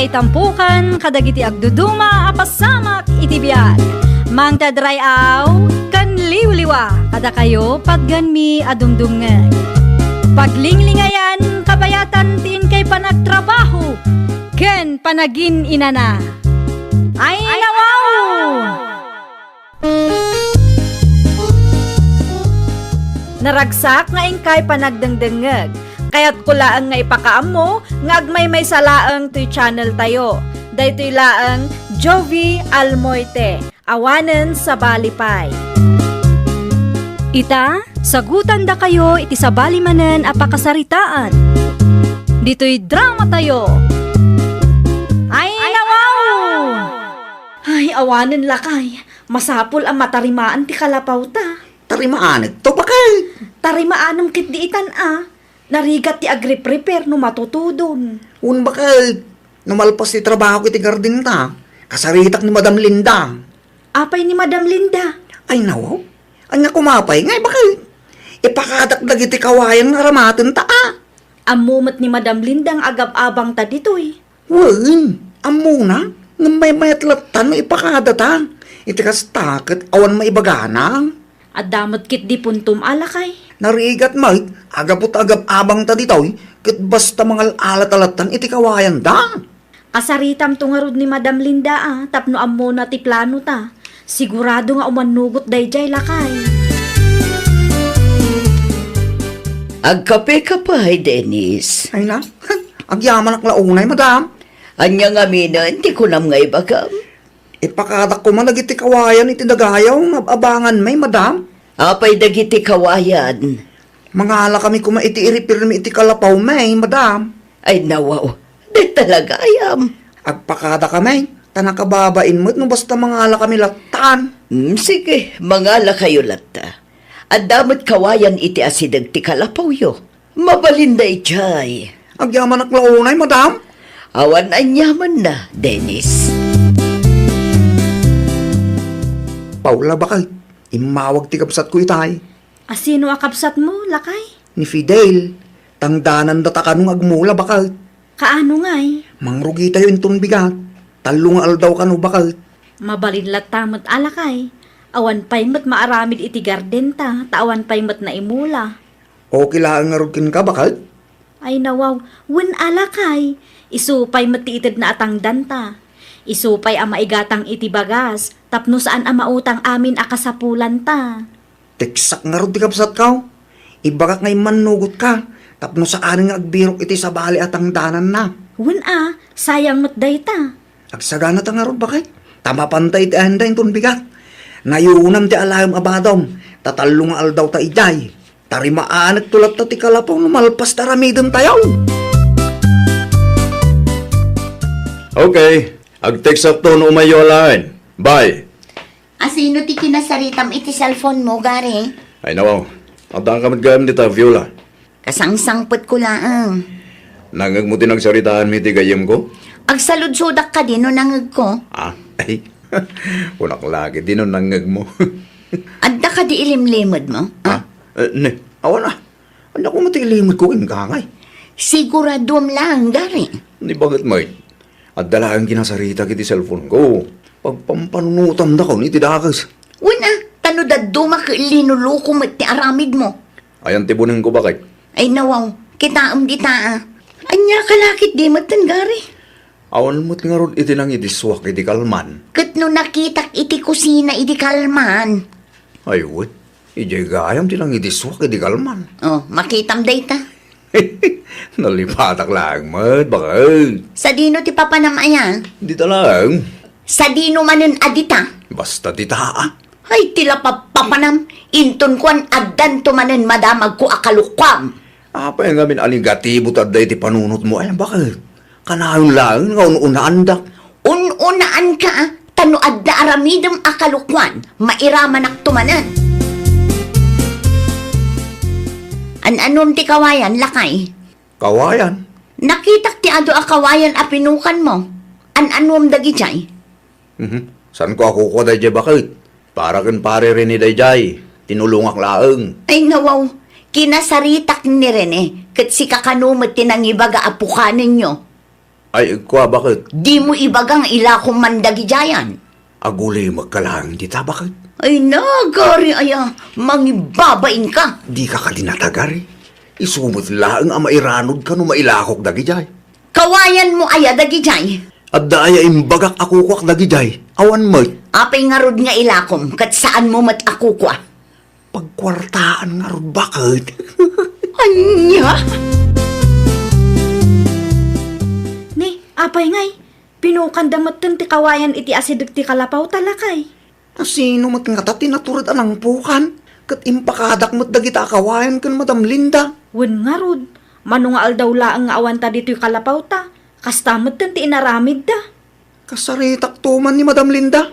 tampukan kadagiti agduduma apasamak iti biag. Mang tadrayaw kan liwliwa kada kayo pagganmi adumdumngeg. Paglinglingayan kabayatan tin kay panagtrabaho ken panagin inana. Ay nawaw! Naragsak nga ingkay panagdengdengeg. Kaya't kulaang nga ipakaam mo, nga agmay may salaang to'y channel tayo. Daytoy laang Jovi Almoite, awanen sa Balipay. Ita, sagutan da kayo iti sa balimanen apakasaritaan. Dito'y drama tayo. Ay nawaw! Ay, awanen lakay. Masapul ang matarimaan ti kalapaw ta. Tarimaan, ito ba kay? Tarimaan ang kit di itan Narigat ti agri-prepare no matutudon. Un ba kay? Numalpas ti trabaho ko iti garden ta. Kasaritak ni Madam Linda. Apay ni Madam Linda. Ay nawaw, anya kumapay ngay ba kay? Ipakadakdag iti kawayan nga ramaten ta Amumat ni Madam Linda ang agab-abang ta ditoy. Wen, amuna, nang may mayatlatan mo ipakadata. Iti kastakit, awan maibagana. At damot kit di puntum alakay. Narigat may, agapot agab-abang ta ditoy, kit basta mga alat-alatan iti kawayan da. Kasaritam tungarod ni Madam Linda tapno ammo na ti plano ta. Sigurado nga umanugot dayjay lakay. Agkape ka pa, Dennis. Ay na, agyaman ak launay, madam. Anya nga minan, ti kunam nga ibagam. Ipakadak ko man nagiti kawayan iti dagayaw, mababangan may, madam. Apay dagiti kawayan. Mangala kami kuma iti iripirmi iti kalapaw may, madam. Ay nawaw, di talaga ayam. Agpakada kami, tanakababain mo't no basta mangala kami latan. Sige, mangala kayo lata. At damot kawayan iti asidag ti kalapaw yo. Mabalinday jay. Agyaman ak launay, madam. Awan anyaman na, Dennis. Paula bakal, imawag ti kapsat ko itay. Asino akapsat mo, lakay? Ni Fidel, tangdanan data kanong agmula bakal. Kaano nga'y? Mangrugi tayo intun bigat. Talong aldaw kanu bakal. Mabalinlat tamot alakay. Awan pay mat maaramid iti garden ta, tawan pay mat na imula. O kilaan nga rukin ka bakal? Ay nawaw, wen alakay. Isupay mat ti ited na atangdan ta. Isupay ang maigatang iti bagas, tapno saan ang mautang amin akasapulan ta. Teksak nga rin ti kapsat ka. Ibagak ngay manugot ka. Tapno saan nga agbirok iti sa bali at ang danan na. Wen sayang mat day ta. Agsagana ta nga rin bakay. Tama pantay ti anda intun bigat. Nayunam ti alayom abadom. Tatalong aldaw ta ijay. Tarimaan at tulat ta ti kalapaw numalpas taramidon tayo. Okay. Ag-text up to no umayo line. Bye. Asino ti kinasaritam iti cellphone mo, gari? Ay nawaw. Ang kamad gayam dita, Viola. Kasangsangpot ko laang. Nangag mo tinagsaritaan mi ti gayam ko? Agsaludsudak ka din no nangag ko. Ay. Unak lagi din no nangag mo. Adda ka di ilimlimod mo? Ne. Awan na. Ano ko matilimod ko ingkangay. Siguradom lang, gari. Di bakit mo at dalagang kinasarita kiti cellphone ko. Pagpampanunutan da ko ni tidakas. Una, tanudad dumak linuluko mo ti aramid mo. Ayan tibunin ko bakit? Ay nawaw, kitaam di taa. Anya kalakit di matan, gari. Awan mo't nga ron iti nang idiswak iti kalman. Kat no nakitak iti kusina iti kalman. Ay wait. Ijay gayam ti nang idiswak iti kalman. Oh, makitam day ta. Nalipatak lang, mat, bakit? Sa dino ti papanamaya? Di talang. Sa dino manen adita? Basta ti taa. Ay, tila papanam. Inton kuan addan tumanen madamag ko akalukwam. Apa yung gamin aligatibo taday ti panunot mo? Ay, bakit? Kanayon lang, nga ununaan dak. Ununaan ka, tano adda aramidam akalukwan, mairamanak tumanen. An-anom ti kawayan, lakay? Kawayan. Nakitak ti ado akawayan a pinukan mo. An-anom dagi jay? San ko ako ko dayjay bakit? Para kan pare rin ni dayjay. Tinulungak laeng. Ay nawaw, kinasaritak ni Rene, kat si kakanumot tinangibaga apukanin nyo. Ay, kwa bakit? Di mo ibagang ilakong mandagi jayan. Agulay magkalang di ta bakit? Ay nagari aya, mangibabain ka. Di ka dinatagari. Isumot lang ang mairanod ka no mailakok dagi jay. Kawayan mo aya dagi jay. At daya imbagak ako kwak dagi jay. Awan mo't. Apay nga rod nga ilakom, kat saan mo mat ako kwa. Pagkwartaan nga ron bakit? Anya? Ni, apay ngay, pinukan damatan ti kawayan iti asidag ti kalapaw talakay. Sino mat nga ta tinaturad anang pukan? Kat impakadak mo't dagita kawayan kan Madam Linda. Wen nga rod, manungaal daw laang nga awan ta dito'y kalapaw ta, kastamot ti inaramid da. Kasaritak tuman ni Madam Linda.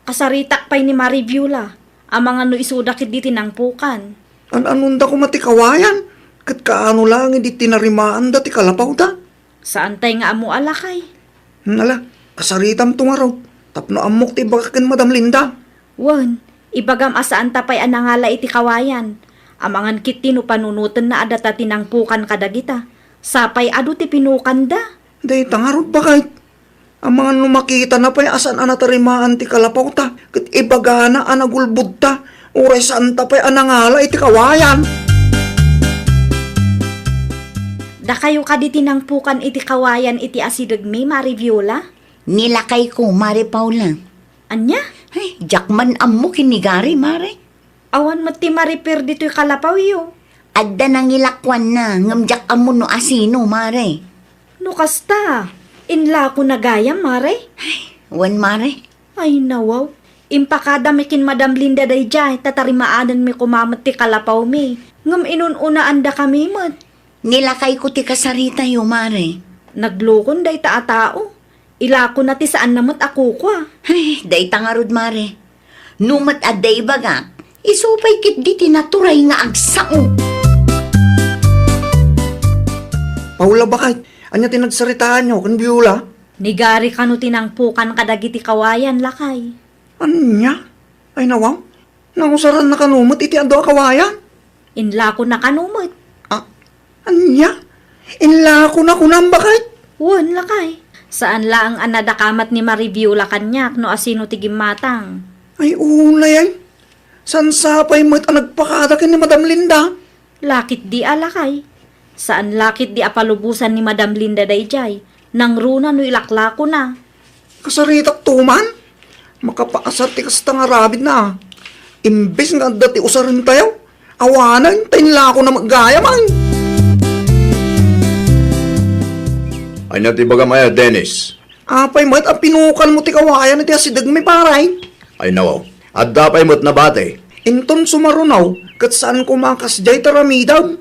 Kasaritak pa'y ni Marivula, ang mga no isudakit di tinangpukan. Anunda ko mati kawayan. Kat kaano lang hindi tinarimaan da ti kalapaw da. Saan tay nga amo alakay? Nala, kasaritam tungaraw. Tapno amok ti bakakin Madam Linda. Wen, ibagam asaan tapay anangala iti kawayan. Amangan kit no panunutan na adata tinangpukan kadagita. Sapay adu ti pinukan da. Day tangarod bakit? Ang mga numakita na pa'y asan anatarimaan ti kalapaw ta. Kat ibagana anagulbud ta. Uray saan ta pa'y anangala iti kawayan. Da kayo kadi tinangpukan iti kawayan iti asidag mi Marivula? Nilakay ko, Mare Paula. Anya? Ay, jakman ammo kinigari, Mare. Awan mo ti Mariper dito'y kalapaw yo. Adda nang ilakwan na, ngamjak ammo no asino, Mare. No kasta, inla ko na gayam, Mare. Wan, Mare. Ay nawaw, impakada mikin Madam Linda day jay, tatarimaanan mi kumamat ti kalapaw mi. Ngam inununa anda kami mat. Nilakay ko ti kasarita yo, Mare. Naglukon day taatao. Ila ko na ti saan namat ako kwa. Ay, day tangarod, Mare. Numat aday baga, isupay kit di tinaturay nga agsao. Paula bakit? Anya tinagsaritaan nyo kan Biola? Nigari ka no tinangpukan kadagiti kawayan lakay. Anya? Ay nawaw? Nangusaran na kanumot iti ando kawayan? Inla ko na kanumot. Anya? Inla ko na kunang bakit? Won lakay. Saan la ang anadakamat ni Marivula kanyak no asino ti gimatang. Ay ulay ay. San sapay mo't ang nagpakadakin ni Madam Linda? Lakit di alakay. Saan lakit di apalubusan ni Madam Linda dayjay. Nang runa no ilaklako na. Kasaritak tuman? Makapaasar ti kasta nga rabid na. Imbes nga dati usarin tayo. Awanan, tainla ko na maggaya man. Anya ti bagam aya, Dennis. Apay mo't ang pinukan mo ti kawayan iti asidag may paray. Ay nawaw. At dapay mo't nabate. Inton sumarunaw, kat saan kumakas jay taramidaw.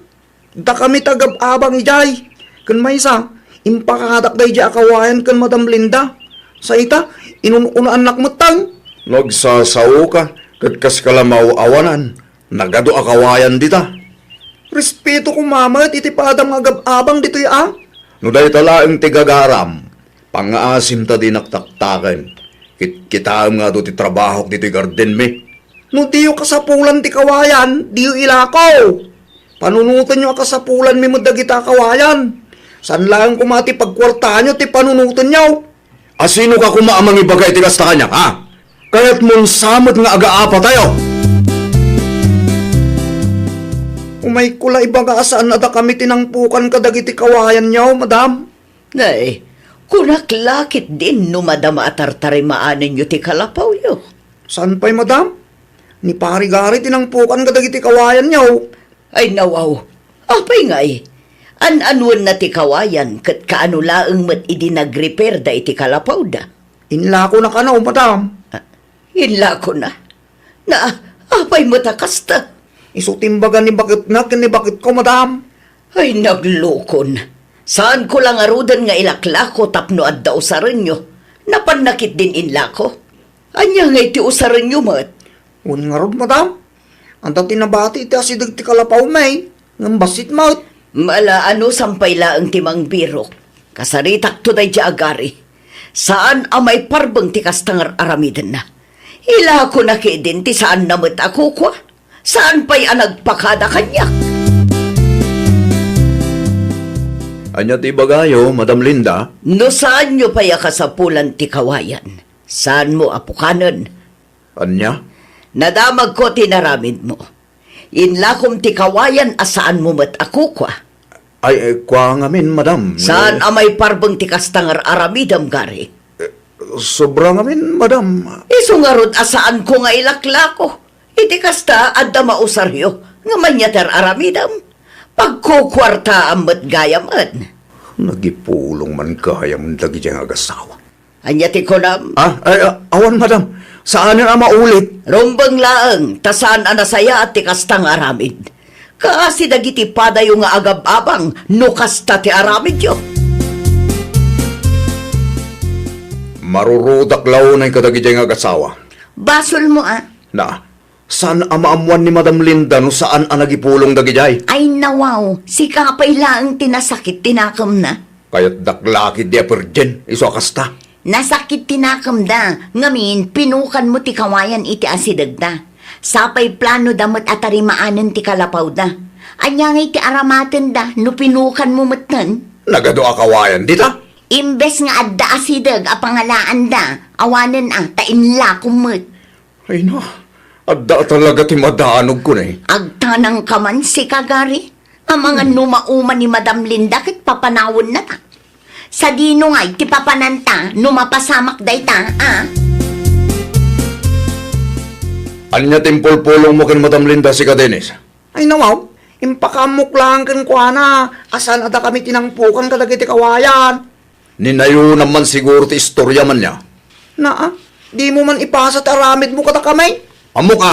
Da kami tagab-abang ijay. Kan may isa, impakadak day jay akawayan kan Madam Linda. Sa ita, inununaan nakmatang. Nagsasaw ka. Katkas kalamaw awanan. Nagado akawayan dita. Respeto ko mama at itipadang agab-abang dito ya. No dahi talaang tigagaram. Pangaasim ta di naktaktaken. Kitaam nga do ti trabaho dito'y garden mi. No diyo kasapulan ti kawayan, diyo ilakaw. Panunutan nyo kasapulan mi madagita kawayan. San lang kumati pagkwarta nyo ti panunutan nyo. Asino ka kumaamang ibagay ti kasta kanya, ha? Kaya't mong samot nga agaapa tayo. Umay kula ibaga saan na da kami tinangpukan kadagiti kawayan nyo, madam. Nay, kunaklakit din no madama atartarimaanin nyo ti kalapaw yo. San pa'y madam? Ni pari-gari tinangpukan kadagiti kawayan nyo. Ay nawaw, apay ngay. An-anuan na ti kawayan kat kaano laeng mat idi nag-repair da iti kalapaw da. Inla ko na kanaw, madam. Hinla ko na. Na, apay mo takasta. Isutimbagan ni bakit na, ni bakit ko, madam. Ay naglukon. Saan ko lang arudan nga ilaklako tapno at da usaran nyo. Napanakit din inlako. Anya nga iti usaran nyo mat. Un nga rod, madam. Ang dati nabati iti asidag ti kalapaw may. Ngambasit maut. Mala ano sampay laang timang birok. Kasaritak to day agari. Saan amay parbang ti kastangar aramidan na. Ila ko nakidin ti saan namit ako kwa. Saan pa'y anagpakada kanya? Anya ti bagayo, Madam Linda? No saan nyo paya kasapulan ti kawayan? Saan mo apukanon? Anya? Nadamag ko tinaramid mo. Inlakom ti kawayan asaan mo mat ako kwa. Ay, kwa ngamin, Madam. Saan amay parbang ti kastangar aramidam gari? Sobra ngamin, Madam. Isungarod asaan ko nga ilaklako. Iti kasta adda mausaryo nga manyater aramidam. Pagkukwarta amat gayaman. Nagipulong man kaya mong dagi diyang agasawa. Anyati ko nam. Awan, Madam. Saan na maulit? Rombang laeng, tasaan anasaya at tikastang aramid. Kaasi dagiti padayo nga agab-abang, no kasta ti aramid yo. Marurudak law na yung kadagi diyang agasawa. Basol mo Na, saan amaamuan ni Madam Linda no saan ang nagipulong dagi jay? Ay nawaw, si kapay laang tinasakit tinakam na. Kaya't daklaki di aperjen, iso akasta. Nasakit tinakam da, ngamin pinukan mo ti kawayan iti asidag da. Sapay plano damot atarimaanan ti kalapaw da. Anyangay ti aramaten da, no pinukan mo matan. Nagado akawayan, dita? Imbes nga adda asidag a pangalaan da, awanan tainla kumot. Ay no, adda talaga ti madaanog ko na eh. Agtanang kaman si kagari. Ang mga numauman ni Madam Linda kit papanawon na ta. Sa dino nga'y ti papananta, numapasamak day ta, Anya timpol-pulong mo kin Madam Linda si Kadenis? Ay nawaw, impakamok lang kan kwa na. Asan ada kami tinangpukan kadagiti kawayan. Ninayo naman siguro ti istorya man niya. Na di mo man ipasa at aramid mo kata kamay. Amok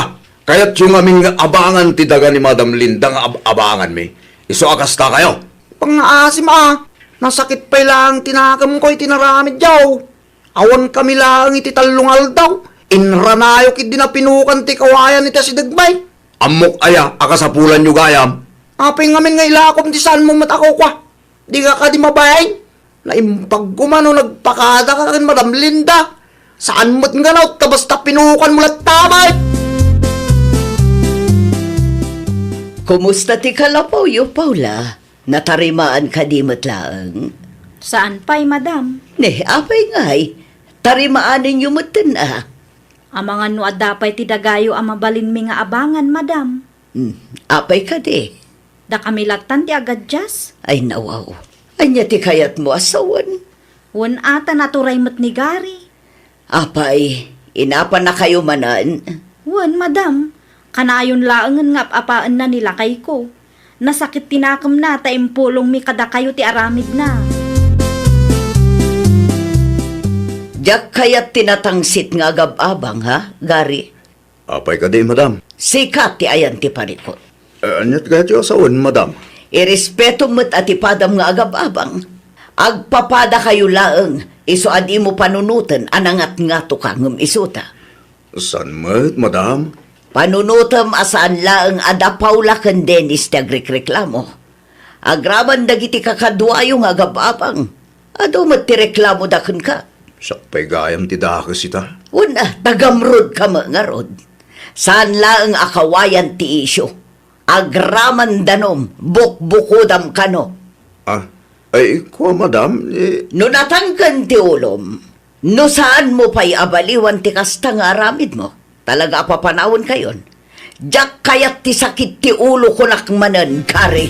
kaya't yung aming abangan ti daga ni Madam Linda nga abangan mi. Iso akasta kayo. Pangaasim nasakit pa lang tinakam ko itinaramid yaw. Awan kami lang iti talungal daw. Inranayo kit di na pinukan ti kawayan iti si Dagbay. Amok akasapulan nyo gayam. Apay ngamin nga ilakom ti saan mo matako kwa. Di ka di mabayay. Naimpag kumano nagpakada ka kan Madam Linda. Saan mo't nga na basta pinukan mo lat tamay. Kumusta ti kalapaw yo, Paula? Natarimaan ka di matlaang? Saan pa'y, madam? Apay nga'y. Tarimaanin yung matan Ang mga nuadapay ti dagayo ang mabalin mi nga abangan, madam. Apay ka di. Da kami latan ti agadjas. Ay nawaw. Anya ti kayat mo asawan. Wan ata naturay mat ni Gary. Apay, inapa na kayo manan. Wan, madam. Kanayon laangan nga apaan na nila kay ko. Nasakit tinakam na taimpulong mi kada kayo ti aramid na. Diyak kayat tinatangsit nga agab-abang, ha, Gary? Apay ka di, Madam. Sikat ti ayan ti parikot. Anyat kaya't yung asawan, Madam. Irespeto mo't at ipadam nga agab-abang. Agpapada kayo laeng, iso adi mo panunutan anangat nga to kangum isuta. San mo't, Madam? Panunutam asaan laeng ada Paula ken Dennis ti agrekreklamo. Agraman dagiti kakadwayo nga agab-abang. Ado mo't ti reklamo daken ka. Sakpay gayam ti dakas ita. Una, tagamrod ka mga rod. Saan laeng akawayan ti isyo? Agraman danom, bukbukudam kano. Ay, ko, Madam, No natangkan ti ulom, no saan mo pa'y abaliwan ti kasta nga aramid mo? Talaga papanawon kayon. Diyak kayat ti sakit ti ulo ko nakmanan, Kari.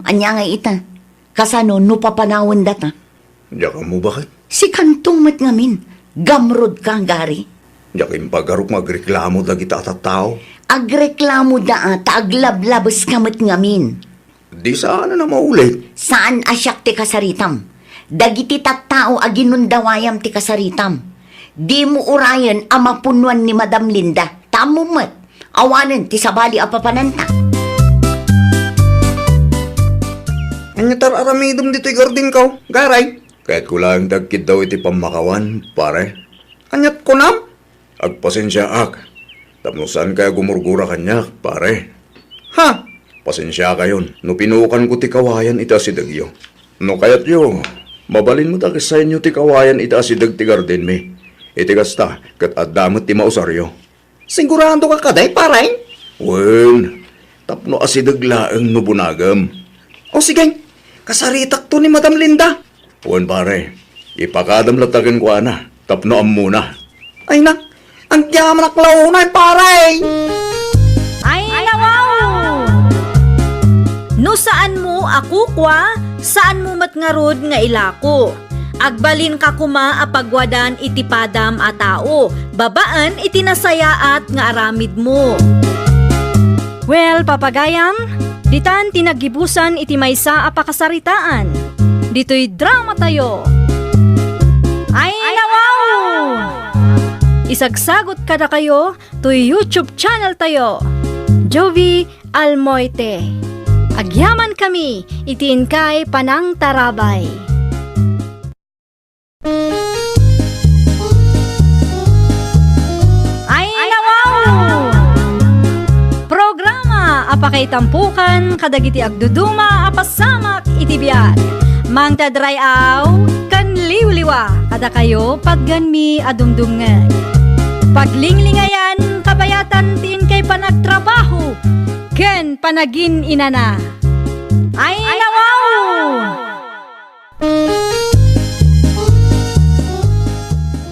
Anya nga ita. Kasano, no papanawon data. diyak mo bakit? Si kantong mat ngamin, gamrod ka, Gary. Diyak impagarok magreklamo da kita at tao. Agreklamo da taglablabas kamat ngamin. Di sana na maulit. Saan asyak ti kasaritam? Dagiti tattao aginundawayam ti kasaritam. Di mo urayan amapunuan ni Madam Linda. Tamo mat. Awanan ti sabali apapananta. Anya tar aramidom dito'y garding ko. Garay. Kahit ko lang dagkit daw iti pamakawan, pare. Anyat ko nam. Agpasensya ak. Tapno saan kaya gumurgura kanya, pare? Ha? Pasensya kayon. No pinukan ko ti kawayan ita si Dagyo. No kayat yo, mabalin mo takis sa inyo ti kawayan ita si Dag ti garden mi. Iti kasta, kat adamot ti mausaryo. Sigurado ka kaday, paray? Well, Tapno asidaglaang nubunagam. O sige, kasaritak to ni Madam Linda. Uwan pare, ipakadam latakin ko ana. Tapno am muna. Ay na, ang tiyaman aklaunay pare. Ay, nawaw! No saan mo ako kwa, saan mo matngarod nga ilako. Agbalin ka kuma apagwadan iti padam a tao, babaan iti nasayaat nga aramid mo. Well, papagayam, ditan tinagibusan iti maysa a pakasaritaan. Dito'y drama tayo. Ay, nawaw! Isagsagot kada kayo to YouTube channel tayo. Jovi Almoite. Agyaman kami, itiin kay Panang Tarabay. Ay, nawaw! Programa apakay tampukan kadagiti agduduma apasamak iti biag. Mang tadrayaw kan liwliwa kada kayo pagganmi adumdumngeg. Paglinglingayan kabayatan tiin kay panagtrabaho ken panagin inana. Ay, nawaw!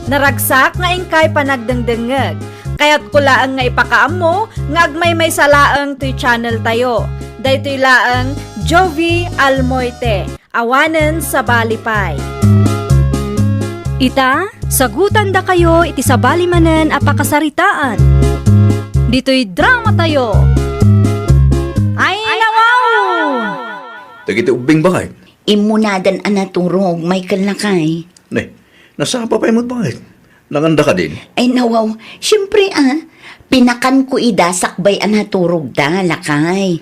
Naragsak nga ingkay panagdengdengeg. Kaya't kulaang nga ipakaam mo, nga agmay may salaang to'y channel tayo. Daytoy laang Jovi Almoite, awanen sa balipay. Ita, sagutan da kayo iti sabali manen apakasaritaan. Dito'y drama tayo. Ay, nawaw! Tagiti ubing bakay. Imunadan anaturog, Michael Lakay. Ne, nasapa pa imot bakit? Nanganda ka din. Ay nawaw, syempre pinakan ko idasakbay anaturog da, Lakay.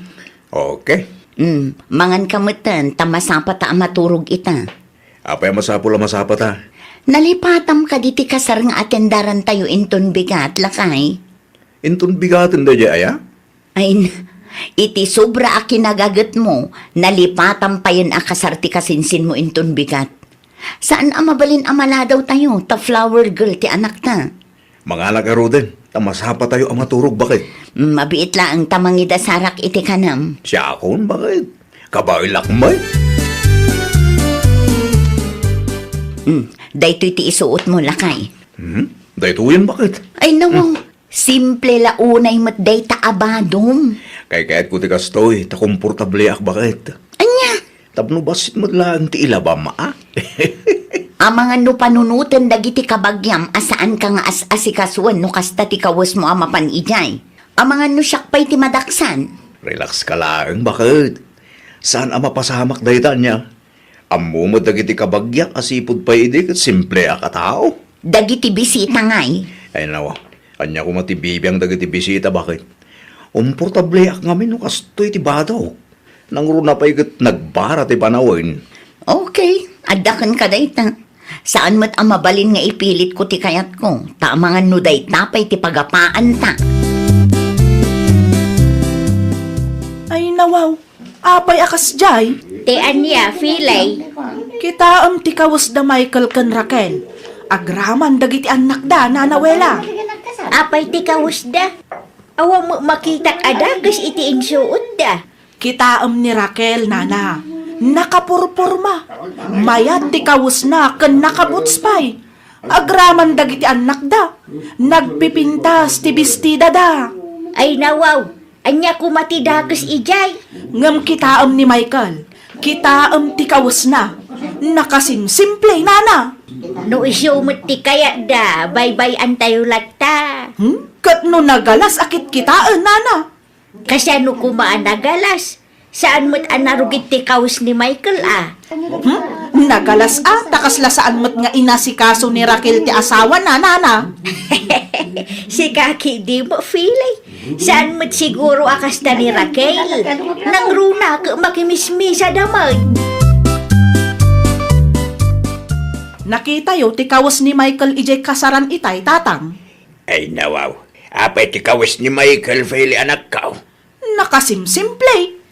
Okay. Mangan kamutan, tamasapa ta amaturog ita. Apa yung masapula masapa ta? Nalipatam ka diti kasar nga atendaran tayo inton bigat, Lakay. Intun bigatin da di aya? Ay, iti sobra a kinagagat mo, nalipatam pa yun a kasar ti kasinsin mo inton bigat. Saan amabalin amaladaw tayo, ta flower girl ti anak ta? Mga nagaro din. Tamasapa tayo ang maturog bakit? Mabiit la ang tamangida sarak iti kanam. Siya akon bakit? Kabay lakmay? Daytoy ti isuot mo, Lakay. Dahito yan bakit? Ay nawaw, simple la unay mat day ta abadom. Kay kaya't ko ti kastoy, ta komportable ak bakit? Anya, Tapno basit mo lang ti ilabama ah? amangan no panunutan dagiti kabagyam asaan ka nga as-asikasuan no kasta ti kawas mo amapan ijay. Amangan no syakpay ti madaksan. Relax ka lang, bakit? Saan ang mapasamak dahitan niya? Amo mo dagiti kabagyak asipod pa idik at simple a katao. Dagiti bisita ngay. Ay nawa, anya ko matibibiyang dagiti bisita bakit? Komportable ak ngamin no kastoy ti badaw. Nangruna pa ikat nagbara ti panawin. Okay, adakan ka dayta. Saan mat ang mabalin nga ipilit ko ti kayat ko? Tamangan no day tapay ti pagapaan ta. Ay nawaw, apay akas jay. Ti anya, filay. Kita ti kawas da Michael kan Raquel. Agraman dagiti anak da, nanawela. Apay ti kawusda. Awa mo makitak adagas iti insuot da. Kita ni Raquel, nana. Nakapurpurma. Mayat ti kawas na kan nakabutspay. Agraman dagiti anak da. Nagpipintas ti bestida da. Ay nawaw, anya kumatidagas ijay. Ngam kita ni Michael. Kita ti kawas na. Nakasimsimple, nana. No isyumot ti kaya da, bye-bye antayo latta. Kat no nagalas akit kitaan, nana. Kasano kumaan nagalas? Saan mo't anarugit ti kaus ni Michael Nagalas takas lasaan mo't nga inasikaso ni Raquel ti asawa na, nana. Si kaki di mo filay. Saan mo't siguro akasta ni Raquel? Nang runa ka makimismisa damay. Nakita yo ti kawas ni Michael ijay kasaran itay, tatang. Ay nawaw, apay ti kawas ni Michael Feli anak ka. Nakasimsimple.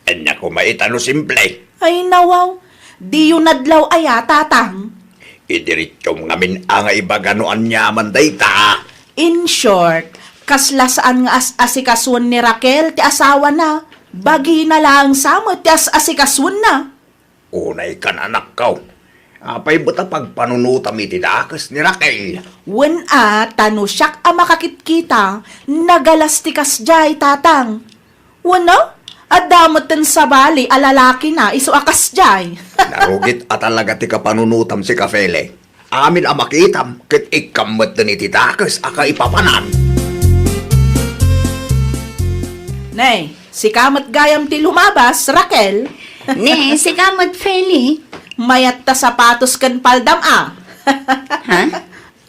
Anak ko maitano simple. Ay nawaw, di yun nadlaw aya, tatang. Idirityo ngamin ang iba ganoan niyaman dayta. In short, Kasla saan nga asikasun ni Raquel ti asawa na. Bagi na lang samot ti asikasun na. Unay ka na anak ko. Apay bata pagpanunutam iti dakas ni Raquel. Wen tano siyak a makakitkita, nagalastikas jay tatang. Wano? Adamot ten sa bali, alalaki na, iso akas jay. Narugit at talaga ti kapanunutam si Kafele. Amin ang makitam, kit ikamot na iti dakas aka ipapanan. Nay, si kamat gayam ti lumabas, Raquel. Ne, si Kamot Feli. Mayat ta sapatos kan paldam Ha?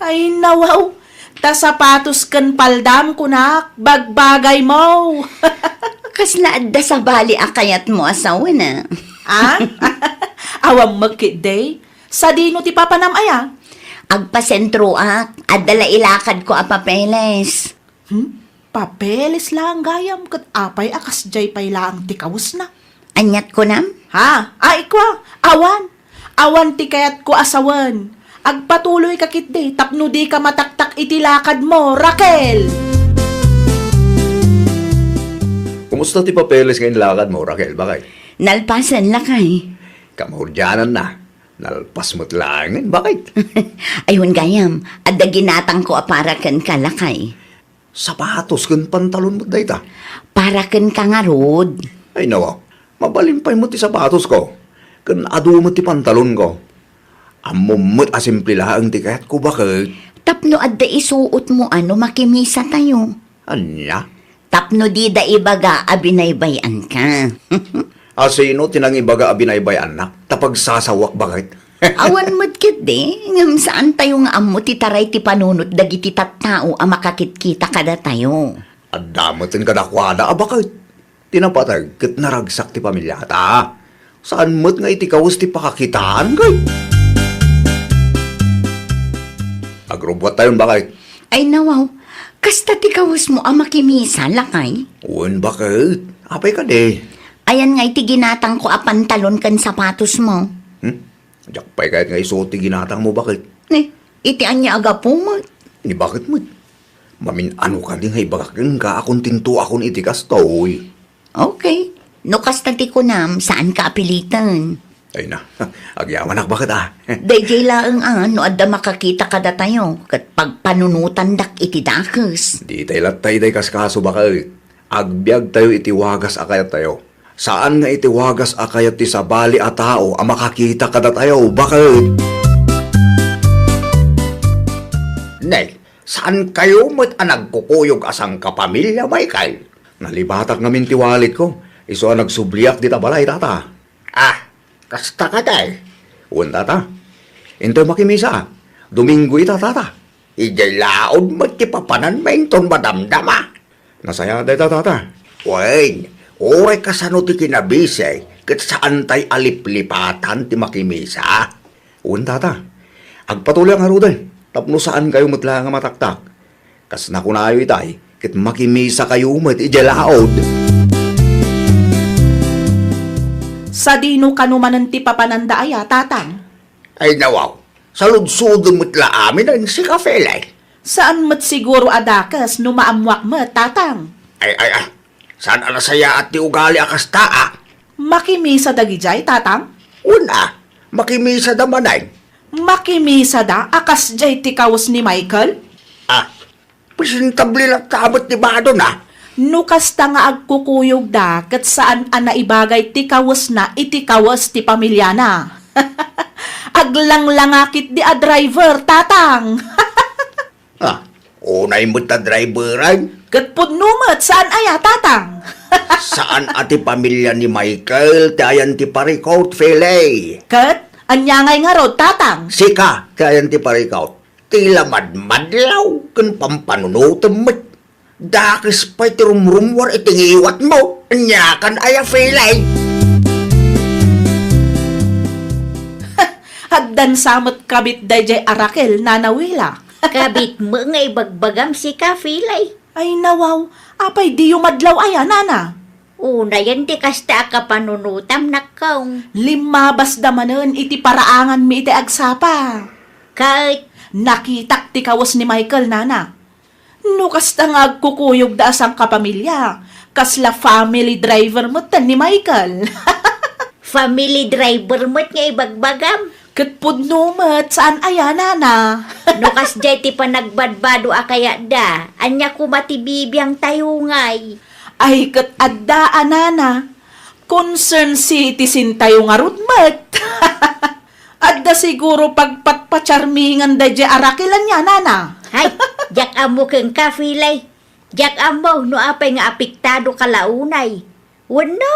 Ay nawaw, ta sapatos kan paldam kunak, bagbagay mo. Kasla adda sa bali akayat mo asawa na. Awam magkiday, sa dino ti papanam aya. Agpasentro adala ilakad ko a papeles. Papeles lang gayam kat apay akas jay pay lang ti kawus na. Anyat ko nam? Ha? Ay kwa, awan. Awan ti kayat ko asawan. Agpatuloy ka kitday, tapno di ka mataktak itilakad mo, Raquel. Kumusta ti papeles ngayon lakad mo, Raquel? Bakay? Nalpasan lakay. Kamahudyanan na. Nalpas mo't langin. Bakit? Ayun gayam, adda ginatang ko para kan kalakay. Sapatos kan pantalon mo dayta. Para kan kangarod. Ay nawa, mabalimpay mo ti sapatos ko. Kan adu mo ti pantalon ko. Amumot asimple lang ti kayat ko bakit? Tapno adda isuot mo makimisa tayo. Anya? Tapno di da ibaga abinaybayan ka. Asino tinangibaga abinaybay anak? Tapag sasawak bakit? Awan mo't kit ngam saan tayo nga amo ti taray ti panunot dagiti tattao a makakitkita kada tayo. At damotin kadakwada, bakit? Tinapatag, kit naragsak ti pamilya ta. Saan mo't nga iti kawas ti pakakitaan, kay? Agrobot tayon bakit? Ay nawaw, kasta ti kawas mo a makimisa lakay. Uwan bakit? Apay ka de. Ayan nga iti ginatang ko a pantalon kan sapatos mo. Jakpay kahit nga isuot ti ginatang mo bakit? Iti anya aga po mo. Ni bakit mo? Mamin ano ka din hay bakakin ka akong tinto akong iti kastoy. Okay. No kasta ti kunam, saan ka apilitan? Ay na, agyaman ak bakit Dayjay laang no adda makakita kada tayo, kat pagpanunutan dak iti dakes. Di tayo latay day kaskaso bakit? Agbyag tayo itiwagas akayat tayo. Saan nga itiwagas akayat ti sabali a tao ang makakita kada tayo, bakit? Nay, saan kayo mo't nagkukuyog asang kapamilya, Michael? Nalibatak namin ti wallet ko. Iso ang nagsubliak di tabalay, tata. Kasta ka day. Uwan, tata. Into makimisa. Domingo ita, tata. Ijay laod mo't ti papanan mainton madamdama. Nasaya day, tata. Uwan, oray kasano ti kinabisay, kat saan tay aliplipatan ti makimisa. Uwan, tata. Agpatuloy ang haruday. Tapno saan kayo matla nga mataktak. Kas nakunayo itay, kat makimisa kayo mat ijalaod. Sa dino kanumanan ti papananda aya, tatang. Ay nawaw, sa ludsudo matla amin ang si Kafelay. Saan mat siguro adakas no maamwak mat, tatang? Ay, saan alasaya at ti ugali akas taa? Makimisa dagijay, tatang? Una, makimisa damanay. Makimisa da, akas jay ti kawas ni Michael? Presentable lang tabot ni Bado na. No kasta nga agkukuyog da, kat saan naibagay ti kawas na iti kawas ti pamilya na. Aglanglangakit di a driver, tatang. Unay mo ta driveran? Kat pudnumat, saan aya, tatang? Saan ati pamilya ni Michael, tayan ti parikaut, Felay? Kat, anyangay nga rod, tatang. Sika, tayan ti parikaut. Tila madmadlaw, kan pampanunutan mo. Dakis pa'y ti rumrumwar itingiwat mo. Anyakan aya, Felay. Haddan samot kabit dayjay Arakel, nanawila. Kabit mo nga ibagbagam si Kafilay. Ay nawaw, apay di yumadlaw aya, nana. Una yan di kasta ka panunutam nakaw. Limabas damanen iti paraangan mi iti agsapa. Kahit Nakitak ti kawas ni Michael, nana. No kasta nga agkukuyog da asang kapamilya. Kasla family driver mo tan ni Michael. Family driver mo't nga ibagbagam. Katpudno mo't saan aya nana. No kas jay ti panagbadbado a kaya da. Anya kumatibibiyang tayungay. Ay kat adda anana. Concern citizen tayo nga rudmat. Adda siguro pagpatpacharmingan da jay arakilan niya nana. Hay, jak amo keng kafilay. Jak amo, no apay nga apiktado kalaunay. Wano,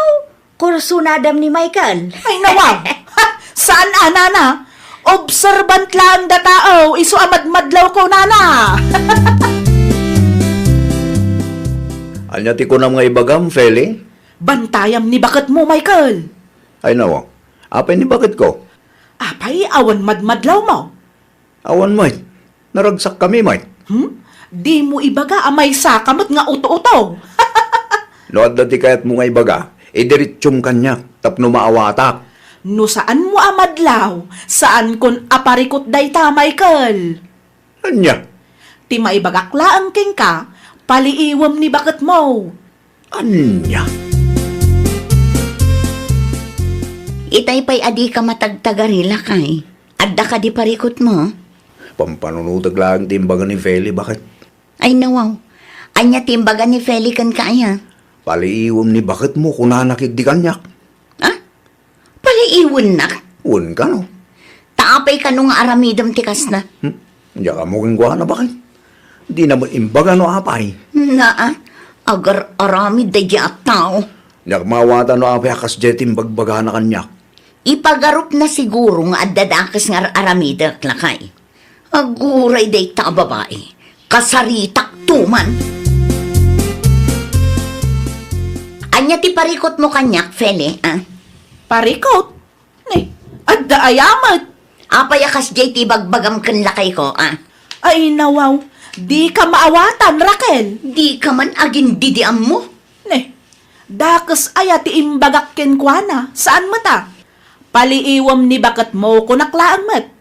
kursunadam ni Michael. Ay nawaw. Saan nana? Observant lang da tao. Iso amadmadlaw ko nana. Anya ti ko na mga ibagam, Feli? Bantayam ni bakit mo, Michael? Ay nawa, apay ni bakit ko? Apay, awan madmadlaw mo. Awan mo, naragsak kami, mate. Di mo ibaga amay sakamot nga uto-uto. Noad na ti kayat mo nga ibaga, idiritsyong kanyak, tapno maawatak. No saan mo amadlaw? Saan kon aparikot dayta, Michael? Anya? Ti maibagakla ang king ka, paliiwam ni bakit mo. Anya? Itay pa'y adi ka matagtagarila kay. Adda ka di parikot mo. Pampanunutag lang timbagan ni Feli, bakit? Ay nawaw. Anya timbagan ni Feli kan kaya. Paliiwam ni bakit mo kung nanakit di kanyak. Ha? Paliiwan na. Un ka no? Taapay ka nung aramidam tikas na. Diya ka mo kong na bakit? Di na mo imbaga no apay. Naa, agar aramid da at tao. Diya ka mawata no apay akas jetim bagbaga na kanyak. Ipagarup na siguro nga adadakas nga aramidak lakay. Aguray day ta babae. Kasaritak tuman. Anya ti parikot mo kanyak, Feli, ah? Parikot? Ay, adda ayamat. Apayakas jay ti bagbagam kan lakay ko, ah? Ay nawaw, di ka maawatan, Raquel. Di ka man agin didiam mo. Ne, dakas aya ti imbagak ken kuana. Saan mata? Paliiwam ni bakit mo kunaklaan mat.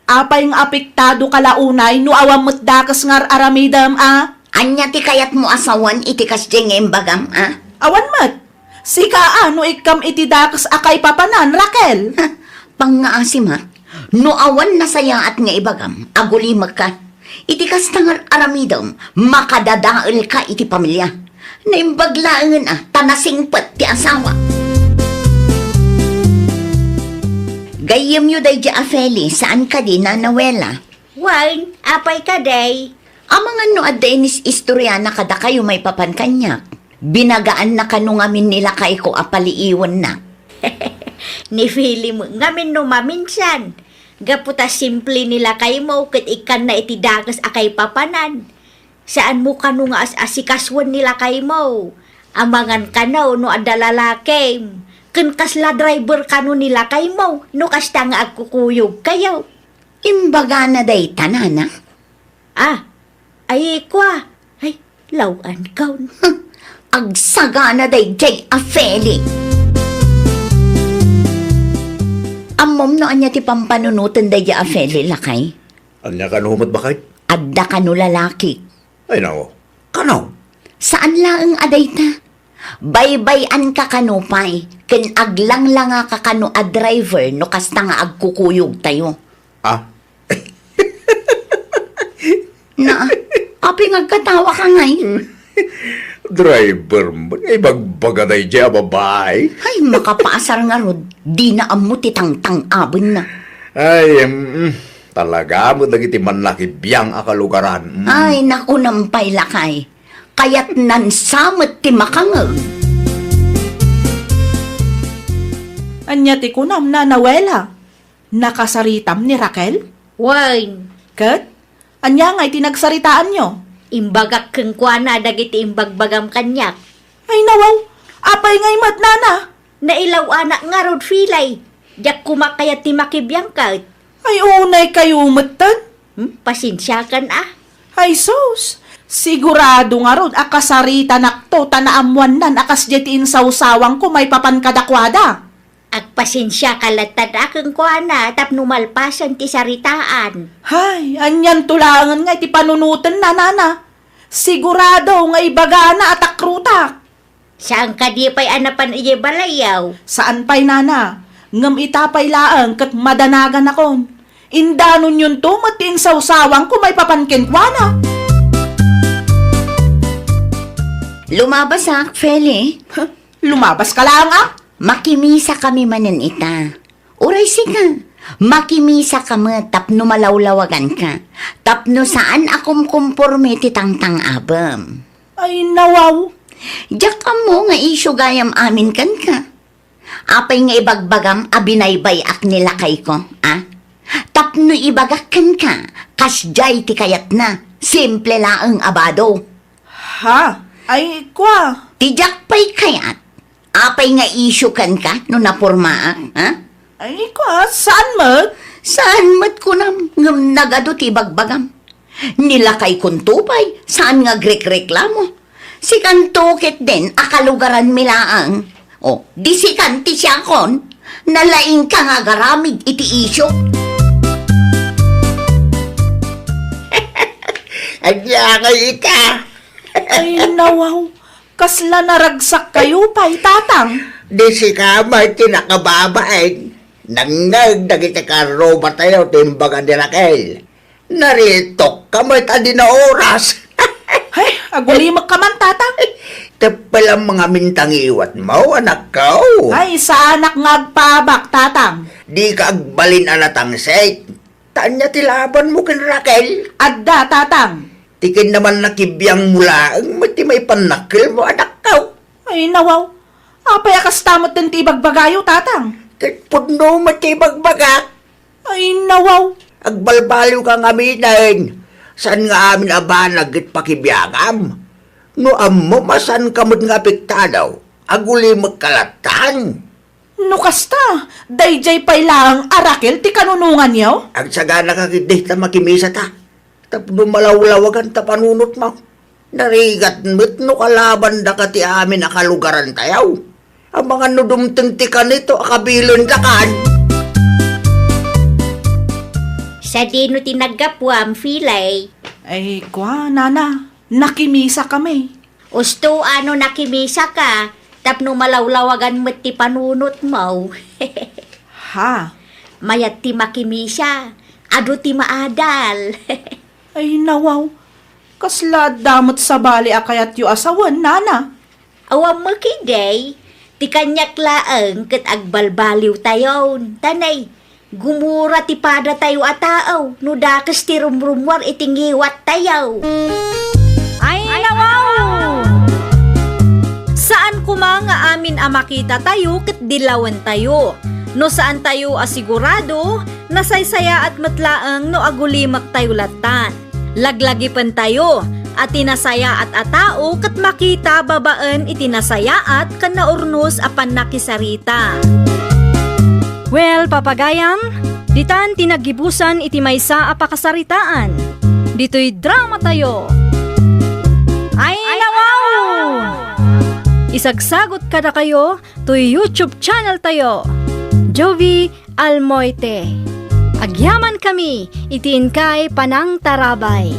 Apay ng apektado kalaunay no awam mat dakas ngar aramidam Anya ti kayat mo asawan itikas jay nga imbagam, ah? Awan mat. Sika no ikam iti dakas akay papanan, Raquel. Pangaasim ha? No awan na saya at nga ibagam, agulimag ka. Itikas tangar aramidam, makadadaal ka iti pamilya. Naimbaglaan tanasingpat ti asawa. Gayem yu day ja Feli, saan ka di nanawela? Wine, apay ka day. Amangan no adenis istorya na kada kayo may papan kanyak. Binagaan na kanungamin nila kay ko apaliiwan na. Ni Philly mo ngamin no maminsan. Gaputa simple nila kay mo ket ikan na iti dagas akay papanan. Saan mo kanu nga asikaswan nila kay mo? Amangan kano no adda lalaki. Ken kasla driver kanu nila kay mo no kasta nga agkukuyog kayo. Imbaga na day tanana. Ay kwa. Ay, lawan kaw. Agsaga na day jay Feli. Amom no anya ti pampanunutan day ja Feli lakay. Anya ka nuhumat bakit? Adda ka no lalaki. Ay nawa, kanaw. Saan laang aday ta? Baybayan ka kanupay. Ken aglang lang ka kano a driver no kasta nga agkukuyog tayo. Na, api ngagkatawa ka ngay. Driver mo, ibagbaga na dyan, babae. Ay, makapaasar nga rod. Di na amuti tang abon na. Ay, talaga mo nagiti manlaki biyang akalugaran. Ay, naku nampay lakay. Kaya't nansamot ti makangag. Anya ti kunam na nawela. Nakasaritam ni Raquel? Wine, Kat? Anya nga itinagsaritaan nyo? imbagak keng kuana dagiti imbagbagam kanyak. Ay nawaw, apay ngay mat nana. Nailaw anak nga rod filay. Jak kumakayat ti makibiyang ka. Ay unay kayo umatan. Pasensya kan Ay sus, sigurado nga rod akasarita nakto tanaamuan nan akas jetiin sawsawang ko may papan kadakwada. Agpasensya kalatad akong kuana tap numalpasan ti saritaan. Hay, anyan tulangan nga iti panunutan na nana. Sigurado nga ibagana at akrutak. Saan ka di pa'y anapan iya balayaw? Saan pa'y nana? Ngam itapay laang kat madanagan akon. Indanon yun to mating sawsawang kung may papankin kwa na. Lumabas Feli. Lumabas ka lang Makimisa kami manin ita. Uray siga. Makimisa kami tapno malawlawagan ka. Tapno saan akom kumporme ti tangtang abam. Ay nawaw. Diyak ka mo nga isyo gayam amin kan ka. Apay nga ibagbagam abinaybay ak nilakay ko, Tapno ibagakan ka, kasjay ti kayat na, simple laang abado. Ha? Ay kwa. Tijak pa'y kayat, apay nga isyo kan ka no napurmaak, Ay kwa, saan mag? Saan mat ko nam ngam nagado ti bagbagam? Nilakay kun tupay, saan nga grek-reklamo? Si kantukit din akalugaran milaang. O, di si kanti siya kon, nalaing ka nga garamid iti isyo. Adya kay ika. Ay nawaw. Kasla naragsak kayo pa'y tatang. Di si kamay tinakababain. Nangag dagiti karoba tayo timbagan ni Raquel. Naritok kamay tadi na oras. Ay, agulimag ka man tatang. Tapalang mga mintang iwat mo, anak ko. Ay, sa anak ngagpabak tatang. Di ka agbalin anatang set. Tanya tilaban mo kin Raquel. Adda tatang. Tikin naman nakibiyang mula ang mati may panakil mo, anak ko. Ay nawaw. Apay akas tamot din ti bagbagayo tatang. Pudno mati bagbagak. Ay nawaw. Agbalbaliw kang aminin. Saan nga amin abanag it pakibiyagam? No amo masan kamot nga apektadaw. Aguli magkalatan. No kasta. Dayjay pa'y lang arakil ti kanunungan yaw. Ang sagana kakidih ta makimisa ta. Tapno malawlawagan ta panunot mo. Narigat mo't no kalaban da ka ti amin akalugaran tayaw. Ang mga nudumteng ti ka nito akabilon da kan. Sa dino tinagapwam, filay. Ay kwa, nana. Nakimisa kami. Usto ano nakimisa ka, tapno malawlawagan mo't ti panunot mo. Ha? Mayat ti makimisa, ado ti maadal. Ay nawaw. Kasla damot sa bali akayat yu asawan, nana. Awam mo kiday, ti kanyak laang kat agbalbaliw tayon. Tanay, gumura ti pada tayo ataaw, no dakas ti rumrumwar itingiwat tayaw. Ay nawaw! Saan kuma nga amin makita tayo ket dilawan tayo? No saan tayo asigurado, nasaysaya at matlaang no agulimak tayo latan. Laglagipan tayo, at tinasaya at atao ket makita babaan itinasaya at kan naurnos apan nakisarita. Well, papagayam, ditan tinagibusan iti maysa a pakasaritaan. Dito'y drama tayo. Ay nawaw! Isagsagot kada kayo to YouTube channel tayo. Jovi Almoite. Agyaman kami, itiin kay Panang Tarabay.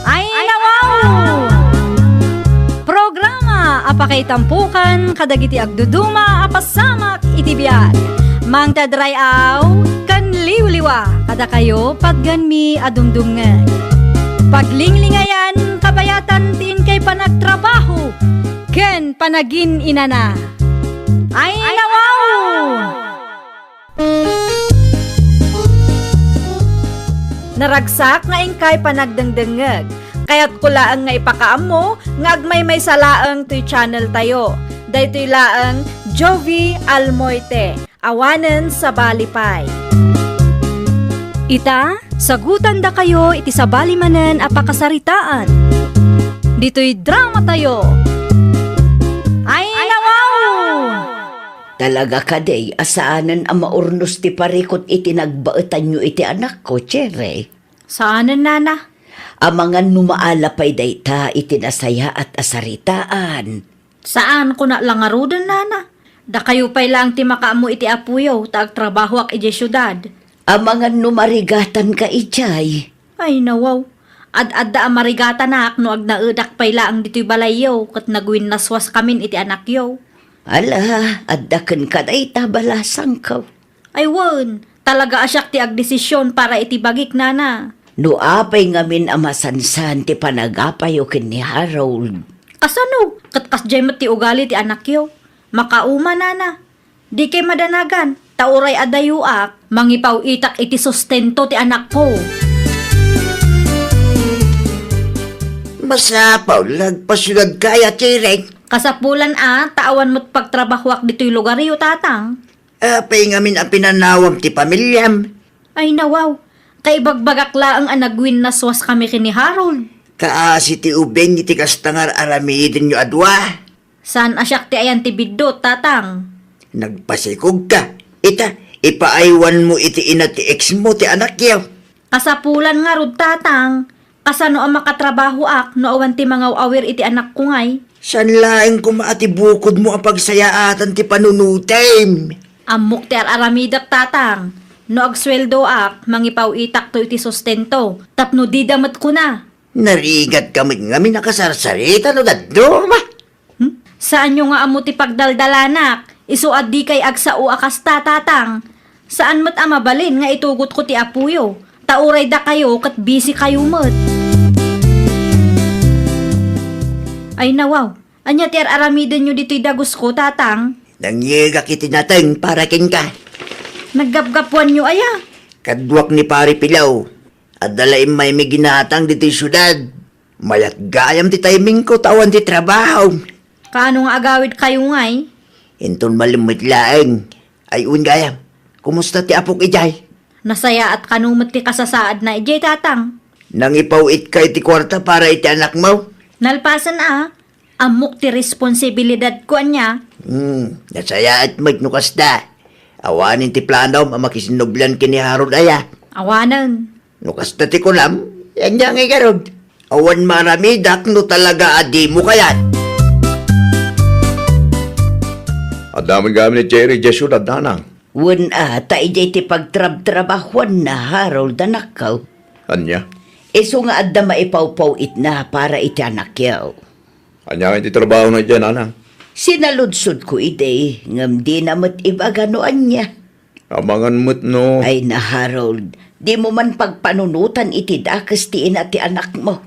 Ay nawaw! Programa apakay tampukan kadagiti agduduma apasamak itibiyag. Mang tadrayaw kan liwliwa kada kayo pagganmi adumdumngan. Paglinglingayan kabayatan tin kay panagtrabaho ken panagin inana. Ay nawaw! Naragsak nga ingkay panagdengdengeg. Kaya't kulaang nga ipakaamo nga agmay may salaang to'y channel tayo. Daytoy laang Jovi Almoite. Awanen sa Balipay. Ita, sagutan da kayo iti sa balimanen apakasaritaan. Dito'y drama tayo. Ay nawaw! Talaga ka day, asaanan ang maurnos ti parikot iti nagbaetan nyo iti anak ko, Chere. Saanan nana? Ang mga numaalapay day ta iti nasaya at asaritaan. Saan ko na langarudan nana? Da kayo pay lang ti makaamo iti apuyo tag trabaho ak iti syudad. Amangan numarigatan ka ijay. Ay nawaw. Ad-adda amarigata na no ag naudak payla ang dito'y balayo kat nagwin naswas kamin iti anak yo. Ala, addaken ka day tabalasang ka. Ay won, talaga asyak ti agdesisyon para iti bagik nana. No apay ngamin amasansan ti panagapayo ken ni Harold. Kasano? Kat kasjay mo ti ugali ti anak yo. Makauma nana. Di kay madanagan. Tauray adayuak. Mangipaw itak iti sustento ti anak ko. Masapaw, lagpasyunag kaya, Chireng. Kasapulan taawan mo't pagtrabahuak dito'y lugar yo tatang. Apay ngamin ang pinanawam ti pamilyam. Ay nawaw. Kay bagbagak laang anagwin na swas kami kini Harold. Kaasi ti ubeng iti kastangar aramidin nyo adwa. San asyak ti ayan ti bidot tatang. Nagpasikog ka. Ipaaywan mo iti ina ti ex mo ti anak yaw. Kasapulan nga rod tatang. Kasano ang makatrabaho no awan ti mga awir iti anak ko ngay. San laeng kumaati bukod mo ang pagsayaatan ti panunutem. Amok ti aramidak tatang. No agsweldo mangipaw itak to iti sustento. Tapno di damat ko na. Narigat kami ngamin nakasarsarita no dadurma. Saan nyo nga amo ti pagdaldalanak? Isuad di kay agsao akas tatang. Saan mo't amabalin nga itugot ko ti apuyo? Tauray da kayo kat busy kayo mo't. Ay nawaw, anya ti aramiden nyo dito'y dagos ko tatang. Nangyega kiti nateng para kin ka. Naggapgapuan nyo aya. Kadwak ni pari pilaw. At dalaim may may ginatang dito'y syudad. Mayat gayam ti timing ko tawan ti trabaho. Kaano nga agawid kayo ngay? Inton malimit laeng. Ay gayam. Kumusta ti apok ijay? Nasaya at kanumot ti kasasaad na ijay tatang. Nang ipawit kay ti kwarta para iti anak mo. Nalpasan amok ti responsibilidad ko anya. Nasaya at magnukas da. Awanin ti plano makisinublan kini Harold aya. Awanan. Nukas na ti kulam, yan niya ngay garod. Awan maramidak no talaga adi mo kayat. At daming gamit ni Jerry Jesud at nanang. Wen ta ijay ti pagtrab-trabahuan na Harold anakaw. Anya? Iso nga adda maipawpaw it na para iti anak yaw. Anya nga iti trabaho na dyan, nanang. Sinaludsod ko ide, ngam di namat ibaganoan niya. Amangan mo't no. Ay na Harold, di mo man pagpanunutan iti dakas ti ina ti anak mo.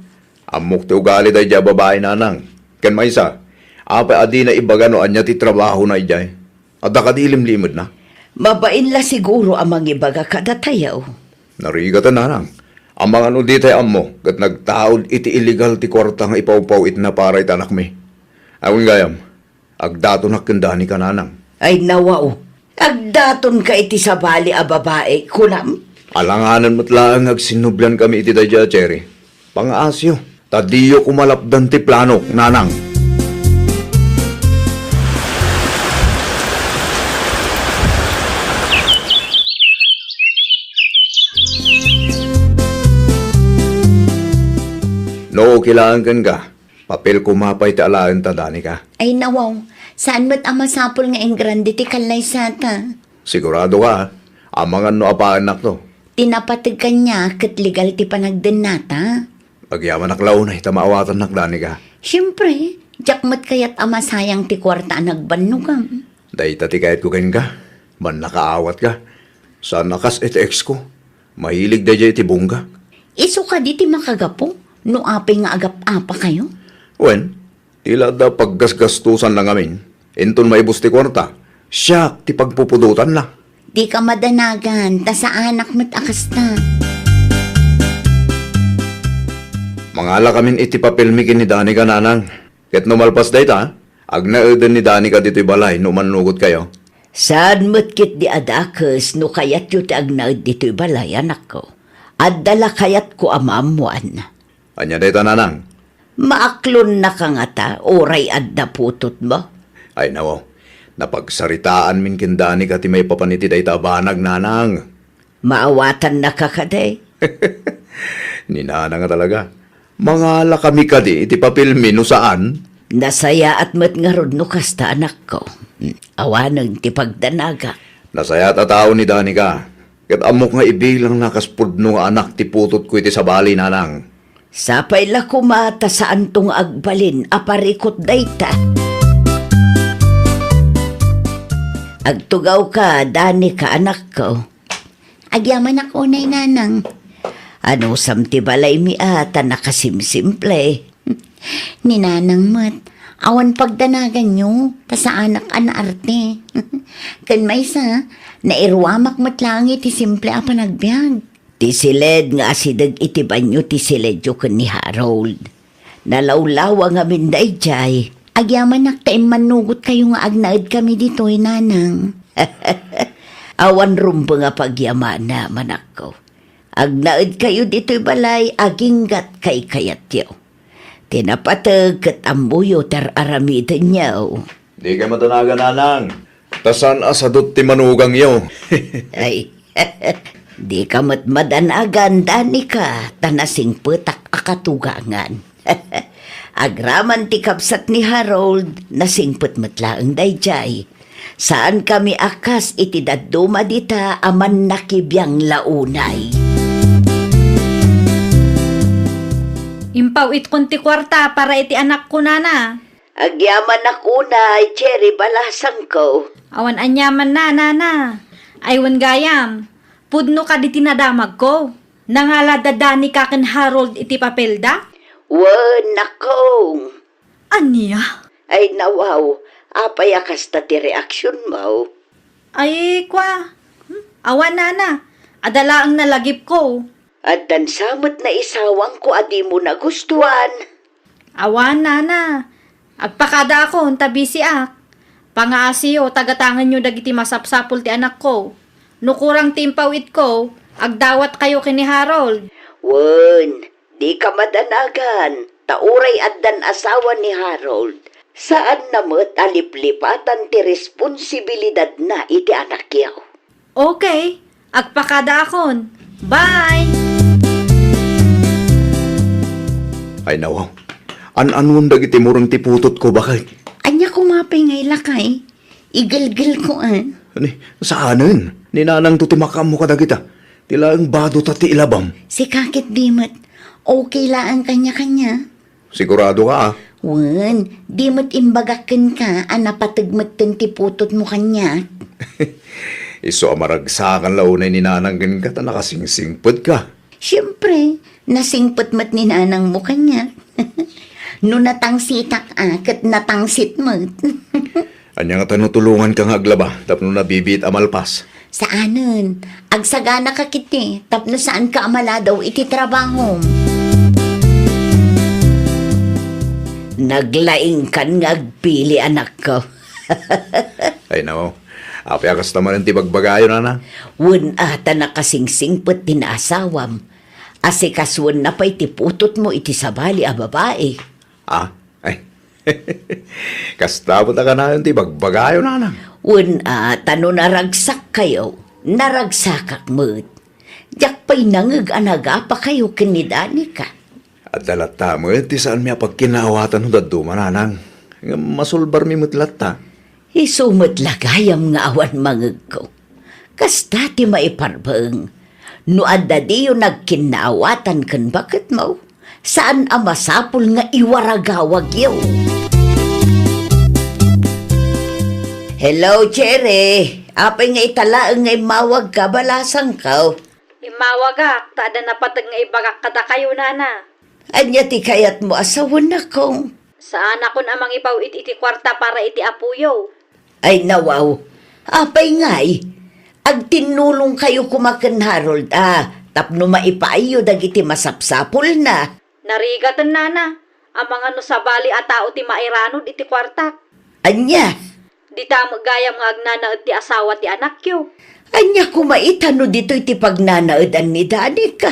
Amok ti ugali day dya babae, nanang. Ken maysa, apa adi na ibagano anya ti trabaho na ijay. At nakadilim-limod na. Mabain la siguro amang ibaga kadatayaw. Narigatan, nanang. Amang ano di tayo amo, kat nagtaod iti illegal ti kwarta nga ipawpaw it na para iti anak mi. Awin gayam, agdato na kendani ka, nanang. Ay nawaw, agdaton ka iti sabali a babae, kunam. Alanganan mo't lang agsinublan kami iti dadya, Cherry. Pangaasyo, tadiyo kumalapdan ti plano, nanang. No, kailangan kan ka. Papel kumapay ti alaan tadani ka. Ay nawaw, saan mo't ang masapol nga ang grande ti kalay sata? Sigurado ka, ha? Amangan no apa anak to. Tinapatag ka niya kat legal ti panagdenata. Pagyaman naklaw na itamaawatan nakdani ka. Siyempre, jakmat kayat ama sayang ti kwarta nagbanugam. Day tati kahit kukain ka. Man nakaawat ka. Sa nakas iti ex ko. Mahilig da iti bungga. Iso ka di ti makagapo, no apay nga agap-apa kayo? Wen, tila da paggasgastusan lang amin. Inton maibus ti kwarta. Siya ti pagpupudutan na. Di ka madanagan, ta sa anak mo't akasta. Mangala kamin iti papilmikin ni Dani ka, nanang. Ket numalpas day ta, agnaedan ni Dani ka dito'y balay no manugot kayo. Saan mo't kit di adakas no kayat yu ti agnaed dito'y balay anak ko. Addala kayat ko amamuan. Anya day ta, nanang. Maaklon na ka nga ta, oray adda putot mo. Ay nawo, napagsaritaan min kindani ka ti may papaniti day tabanag, nanang. Maawatan na ka kaday. Ninana nga talaga. Mangala kami kadi iti papilmi no saan. Nasaya at mat nga rod no kasta anak ko. Awanang ti pagdanaga. Nasaya ta tao ni Dani ka. Kat amok nga ibilang nakaspudno nga anak ti putot ko iti sa bali, nanang. Sapay la kumata saan tong agbalin, aparikot dayta. Agtugaw ka, dani ka anak ko. Agyaman ako nay nanang. Ano samti balay mi ata nakasimsimple. Ni nanang mat, awan pagdanagan nyo, ta sa anak arte. Kan may sa, nairwamak mat lang iti simple apa nagbiag. Ti siled nga asidag iti banyo ti siledyo ken ni Harold. Nalawlawa nga minday jay. Agyaman naktaim manugot kayo nga agnaid kami dito nanang. Awan rumbo nga pagyamana manak ko. Agnaid kayo dito'y balay, aginggat kay kayatyo. Tinapatag kat ambuyo ter aramidan niyaw. Di kayo matanagan, nanang. Tasan asadot ti manugang yaw. Ay, di ka matmadanagan, dani ka, tanasing petak akatugangan. Agraman ti kapsat ni Harold, nasingpet matlaang dayjay. Saan kami akas iti daduma dita aman nakibiyang launay. Impaw it kunti kwarta para iti anak ko nana. Agyaman ako na, Cherry balasang ko. Awan anyaman na nana. Aywan gayam. Pudno ka di tinadamag ko. Nangaladadani ka ken Harold iti papelda? Wan nakong. Anya? Ay nawaw, apay akas ta ti reaksyon mo. Ay kwa. Awan nana. Adala ang nalagip ko. At dansamot na isawang ko adi mo nagustuhan. Awan nana. Agpakada ako tabi si ak. Pangaasiyo tagatangan nyo dagiti masapsapul ti anak ko. Nukurang timpawit ko, agdawat kayo kini Harold. Wan, di ka madanagan. Tauray addan asawa ni Harold. Saan namot aliplipatan ti responsibilidad na iti anak yaw. Okay, agpakada akon. Bye! Ay nawaw. An-anuan dagiti murang ti putot ko, bakit? Anya kumapay ngay lakay. Igalgal ko Ani, saanin? Ninanang to ti makam mo kadagita. Tila ang bado ta ti ilabam. Si kakit dimat, okay lang kanya-kanya. Sigurado ka, ah. Wan, di mo't imbagakin ka, anapatagmat ti putot mo kanya. Iso amaragsakan launay ni nanang ganyan ka, nakasingsingpad ka. Siyempre, nasingpot mat ni nanang mo kanya. No natangsitak kat natangsit mo. Anya nga tanutulungan ka nga aglaba, tapno nabibit amalpas. Saanon? Agsagana ka kiti, tapno saan ka amala daw iti trabaho. Naglaing kan nga agpili anak ko. Ay nawaw. Api akas naman ang tibagbagayo, nana. Wan ata nakasingsingpot tinasawam. Asikaswan na pa'y tiputot mo iti sabali a babae. Ah, ay. Kastabot ka na yung tibagbagayo, nana. Wan ata no naragsak kayo, naragsakak mo't. Diyak pa'y nangag-anaga pa kayo kinidani ka. At dalata mo, ti saan miya pagkinawatan ng daduma, nanang. Masulbar mi mutlata. Isumot lagayam nga awan mangag ko. Kasta ti maiparbang. No adda di yung nagkinawatan kan bakit mo? Saan ang masapul nga iwaragawag yaw? Hello, Cherry. Apay nga italaang nga imawag ka, balasang ka. Imawagak, tada napatag nga ibagak kada kayo nana. Anya ti kayat mo asawan na ko. Saan ako namang ipaw iti kwarta para iti apuyo? Ay nawaw, apay nga'y, agtinulong kayo kumakan Harold, tapno maipaayo dagiti masapsapol na. Narigatan nana, ang mga no sabali at tao ti mairanod iti kwarta. Anya, Di ta magayam nga agnanaad ti asawa ti anak yo. anya kumaitano dito iti pagnanaadan ni Dani ka.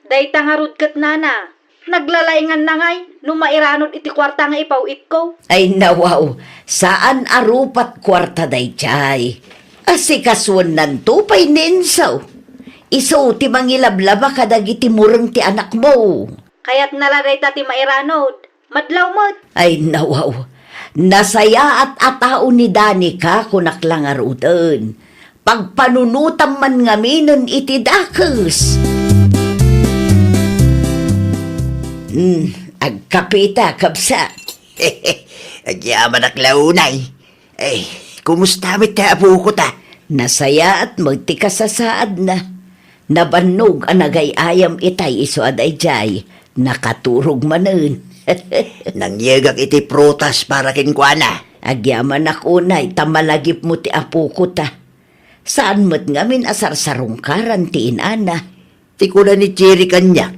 Day tangarod kat nana, naglalayngan na ngay, no mairanod iti kwarta nga ipawit ko. Ay nawaw, saan arupat kwarta day chay? Asikaswan nanto pa'y ninsaw. Iso ti mangilablaba kadagiti murang ti anak mo. Kaya't naladay ta ti mairanod, madlaw mo't. Ay nawaw, nasaya at atao ni Dani ka kunaklangarutan. Pagpanunutam man ngaminon iti dakes. Agkapita, kabsa. Agyaman ak launay. Kumusta mit ta apo ko ta? Nasaya at magtikasasaad na. Nabannog ang nagayayam itay iso aday jay. Nakaturog manen. Nangyegak iti protas para kinkwana. Agyaman akunay, tamalagip mo ti apo ko ta. Saan mo't ngamin asarsarungkaran ti inana? Ti kuna ni Cherry kanya.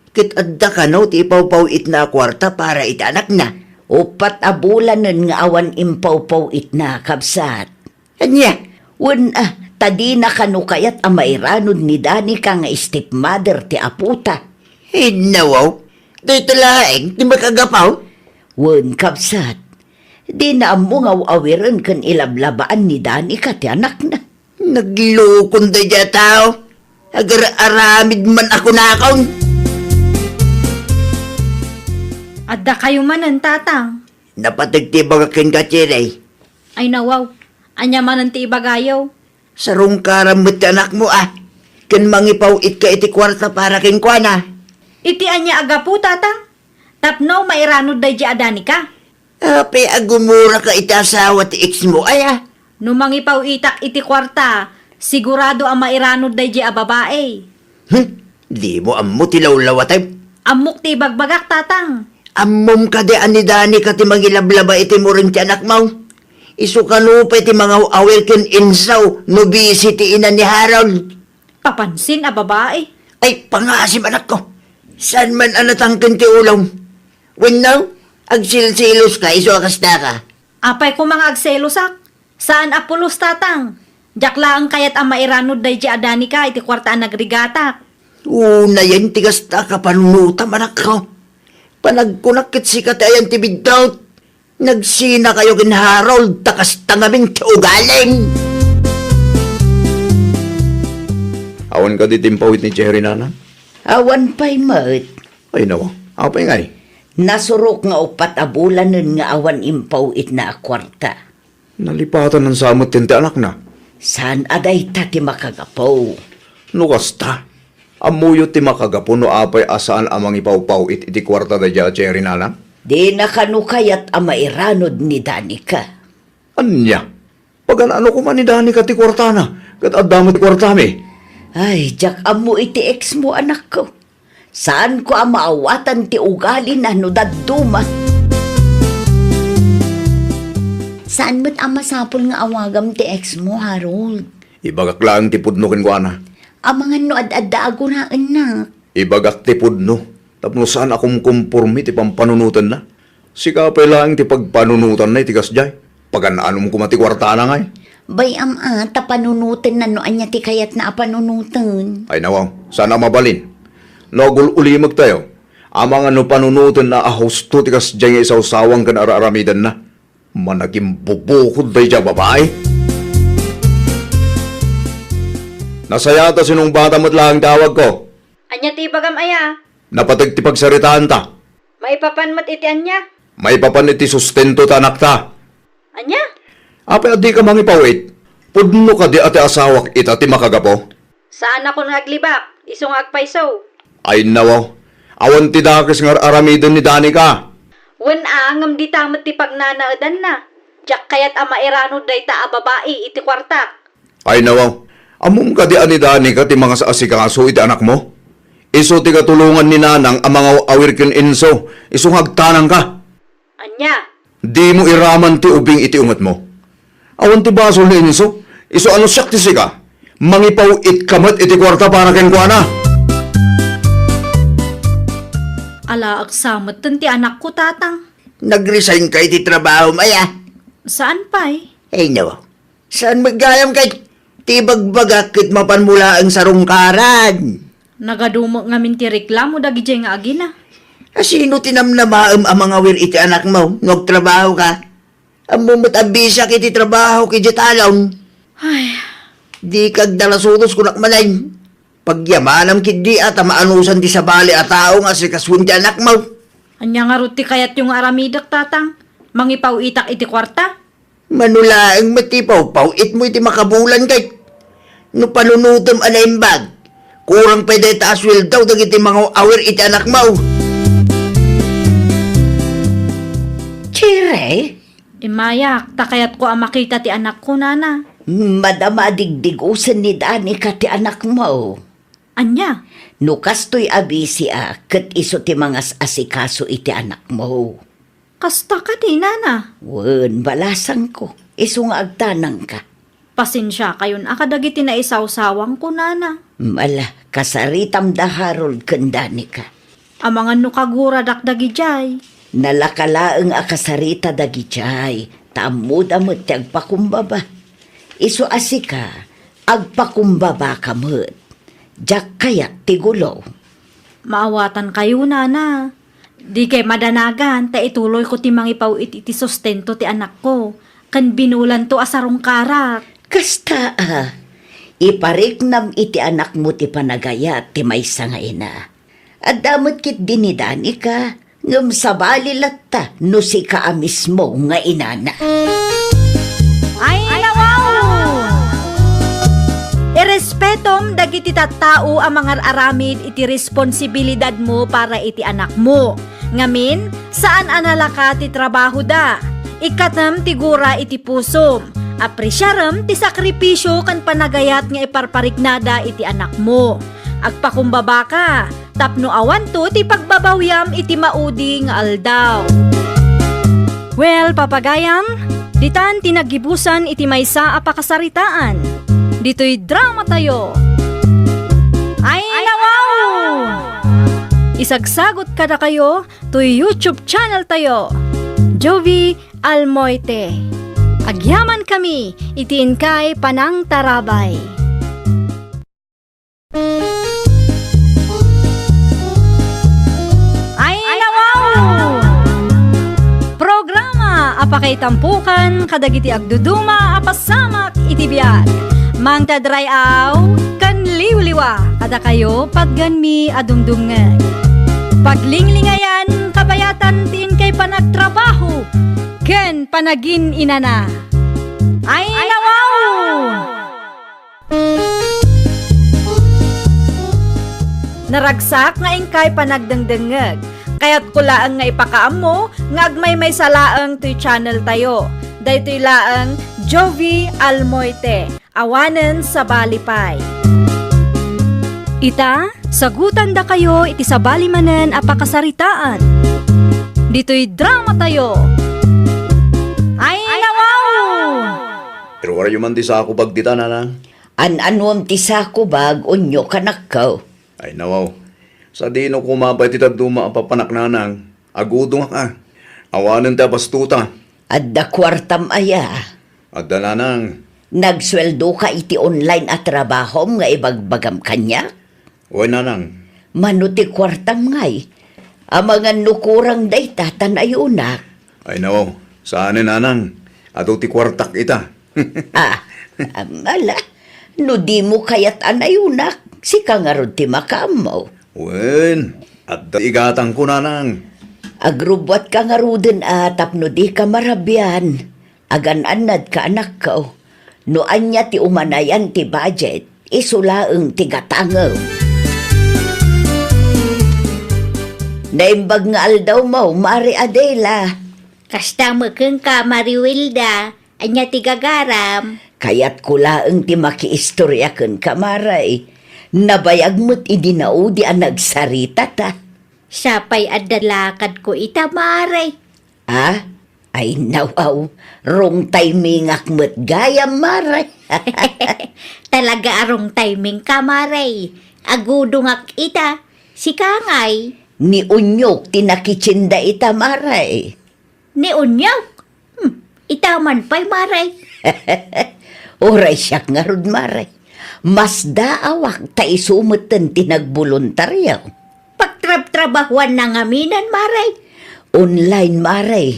Kit adda ka no, ti ipaw-paw it na kwarta para itanak na. Upat abulanan nga awan impaw-paw it na kabsat. Anya, Tadi na kanukayat ang mairanod ni Dani ka nga stepmother ti aputa. hinawaw. Dito laeng, di makagapaw. Kabsat. Di na mo nga awiran kan ilablabaan ni Dani ka ti anak na. Naglukon da dya tao. Agar-aramid man ako nakaw. Adda kayo manan, tatang. Napatagtibag akin ka, Cherry. Ay nawaw, anya manan ti ibagayaw. Sarong karamot anak mo Kan mangipaw it ka iti kwarta para kinkwana. Iti anya aga po, tatang. Tapno, mairanod day di adani ka. Ape agumura ka itasawa ti ex mo Numangipaw itak iti kwarta, sigurado ang mairanod day di a babae. Di mo ammo tilawlawatay. Amok ti bagbagak, tatang. Ammom ka di anidani ka ti mangilablaba iti mo rin ti anak mo. Isu ka pa ti mga awel ken insaw no busy ti ina ni Harold. Papansin a babae. Ay pangasim anak ko. Saan man anatangken ti ulong? When now, agsilsilos ka isu akasta ka. Apay ko mga agselosak. Saan apulos, tatang? Jakla ang kayat ang mairanod day di adani ka iti kwarta ang nagrigatak. Una yan tigasta ka panunutam anak ko. Panagkunakit si katayan ti bigdaut. Nagsina kayo kin Harold takas tangaming ti ugaling. Awan ka di timpawit ni Cherry, nana? Awan pa'y mat. Ay, nawa. Apay ngay. Nasurok nga upat abulanan nga awan impaw it na kwarta. Nalipatan ng samot tinti anak na. Saan aday tati makagapaw? Nukasta. Amuyo ti makagapo no apay asaan amang ipaw-paw iti kwarta da dya, Cherry, nana? Di na kanukayat ang mairanod ni Danica. Anya? Pag ano ko man ni Dani ka ti kwarta na, kat adamot kwarta mi. Ay, jak amo iti ex mo anak ko. Saan ko ang maawatan ti ugali na no daduma? Saan mo't ang masapol nga awagam ti ex mo, Harold? Ibagak lang ti pudno kin ko, ana. Ang mga no ad-adda aguraan na. Ibagak ti pudno. Tapno saan akong kumpormi ti pampanunutan na. Sikapay lang ti pagpanunutan na itigas jay. Paganaanom ko mati kwarta na ngay. Bay tapanunutan na no anya ti kayat na apanunutan. Ay nawaw, sana mabalin. Nagul ulimag tayo. Amang ano panunutan na ahusto tikas jay nga isaw-sawang kan ara-aramidan na. Managing bubukod day dya babae. Nasayata sinong bata mo't lang tawag ko. Anya ti bagam aya. Napatag ti pagsaritaan ta. Maipapanmat iti anya. May papan iti sustento tanak ta. Anya? Apay adi ka mangipawit. Pudno ka di ati asawak ita ti makagapo. Saan ako naglibak? Isong agpaisaw. Ay nawaw. Awan ti dakis nga aramidon ni Danica. Wen angam di tamat ti pagnanaadan na. Jak kayat ama iranod day ta a babae iti kwartak. Ay nawaw. Amum ka di ani Danica ti mga sa asikaso iti anak mo. Iso ti katulungan ni nanang ang mga awirkin inso. Isong hagtanang ka. Anya? Di mo iraman ti ubing iti ungat mo. Awan ti basol ni inso. Iso ano siyak ti sika. Mangipaw it kamat iti kwarta para kenkwana. Ala agsamot ti anak ko, tatang. Nag-resign ka iti trabaho maya. Saan pa'y? Ay no. Saan maggayam kay tibagbagakit mapanmula ang sarungkaran? Nagadumo nga min ti reklamo dagi jay nga agina. Sino tinamnamaam ang mga wir iti anak mo? Nagtrabaho ka? Ang mumatabisa kiti trabaho kiti talong. Ay, Di kag dalasutos kunak manay. Pagyamanam kidi at maanusan ti sabali at tao nga si kaswin ti anak mo. anya nga ruti kayat yung aramidak, tatang. Mangipaw itak iti kwarta. Manulaang matipaw, pauit mo iti makabulan kay. No panunutom alaimbag. Kurang pwede taaswil daw dagiti mga awir iti anak mo. Chire, Imayak, takayat ko ang makita ti anak ko, nana. madama digdigusan ni Dani ka ti anak mo. Anya? No kastoy abisi ket iso ti mga asikaso iti anak mo. Kasta ka di, nana. Wen, balasan ko. Iso nga agtanang ka. Pasensya kayon, akadagiti na isawsawang ko, nana. Mala, kasaritam da Harold kandani ka. Amangan no kagura dakdagi jay. Nalakalaang akasarita dagijay, tamud-amut ti agpakumbaba. Iso asika, agpakumbaba kamut. Jak kayak ti gulo. Maawatan kayo, nana. Di kay madanagan, ta ituloy ko ti mangipaw iti sustento ti anak ko. Kan binulan to asarong karak. Kasta ipariknam iti anak mo ti panagayat ti maysa nga ina. At damot kit dinidani ka, ngam sabali latta no si ka mismo nga inana. Ay, nawaw! Irespetom dagiti tattao ang mga aramid iti responsibilidad mo para iti anak mo. Ngamin, saan analaka ti trabaho da? Ikatam ti gura iti pusom. Apresyarem ti sakripisyo kan panagayat nga iparpariknada iti anak mo. Agpakumbaba ka, tapno awan to ti pagbabawyam iti maudi nga aldaw. Well, papagayam, ditan tinagibusan iti maysa a pakasaritaan. Dito'y drama tayo. Ay, nawaw! Isagsagot kada kayo to YouTube channel tayo. Jovi Almoite. Agyaman kami, itiin kay Panang Tarabay. Ay, nawaw! Programa apakay tampukan kadagiti agduduma apasamak iti biag. Mang tadrayaw kan liwliwa kada kayo pagganmi adumdumngeg. Paglinglingayan kabayatan tiin kay panagtrabaho ken panagin inana. Ay, nawaw! Naragsak nga ingkay panagdengdengeg. Kaya't kulaan nga ipakaam mo nga agmay may salaang to channel tayo. Daytoy laang Jovi Almoite. Awanen sa Balipay. Ita, sagutan da kayo iti sa balimanen apakasaritaan. Dito'y drama tayo. Ay, nawaw! Pero wala yung man di sa ako bagdita na lang. An-anuam ti sako bag unyo kanakaw. Ay nawaw. Sa di no kumabay ti taduma ang papanak nanang. Agudong ka. Awanan ta bastuta. Adda kwartam aya. Adda nanang. Nagsweldo ka iti online at trabahom nga ibagbagam kanya? Uy nanang. Manuti kwartam ngay. Amangan nukurang dayta tanayunak. Ay nawaw. Saan nanang? Ato ti kwartak ita. Amala. No di mo kayat anayunak. Si kangarod ti makamo. Wen. At igatang ko nanang. Agrubwat kangaruden tapno di ka marabyan. Agan-anad ka anak ko. No anya ti umanayan ti budget, isulaeng ti gatangaw. Naimbag nga aldaw mo, Mari Adela. Kasta makeng ka, Mariwilda. Anya ti gagaram. Kaya't kulaeng ti makiistorya ken kamaray. Nabayag mo't idinaudi ang nagsarita ta. Sapay adalakad ko ita, Maray. Ay nawaw, rong timing akmet gayam maray. Talaga arong timing ka, Maray. Agudungak ita. Si Kangay. Ni unyok tinakitsinda ita maray. Ni Unyok. Ita man pa'y, Maray. Oray siyak nga rod maray. Mas daawak ta isumutan tinagboluntaryaw. Pagtrab-trabahuan na ngaminan, Maray. Online maray.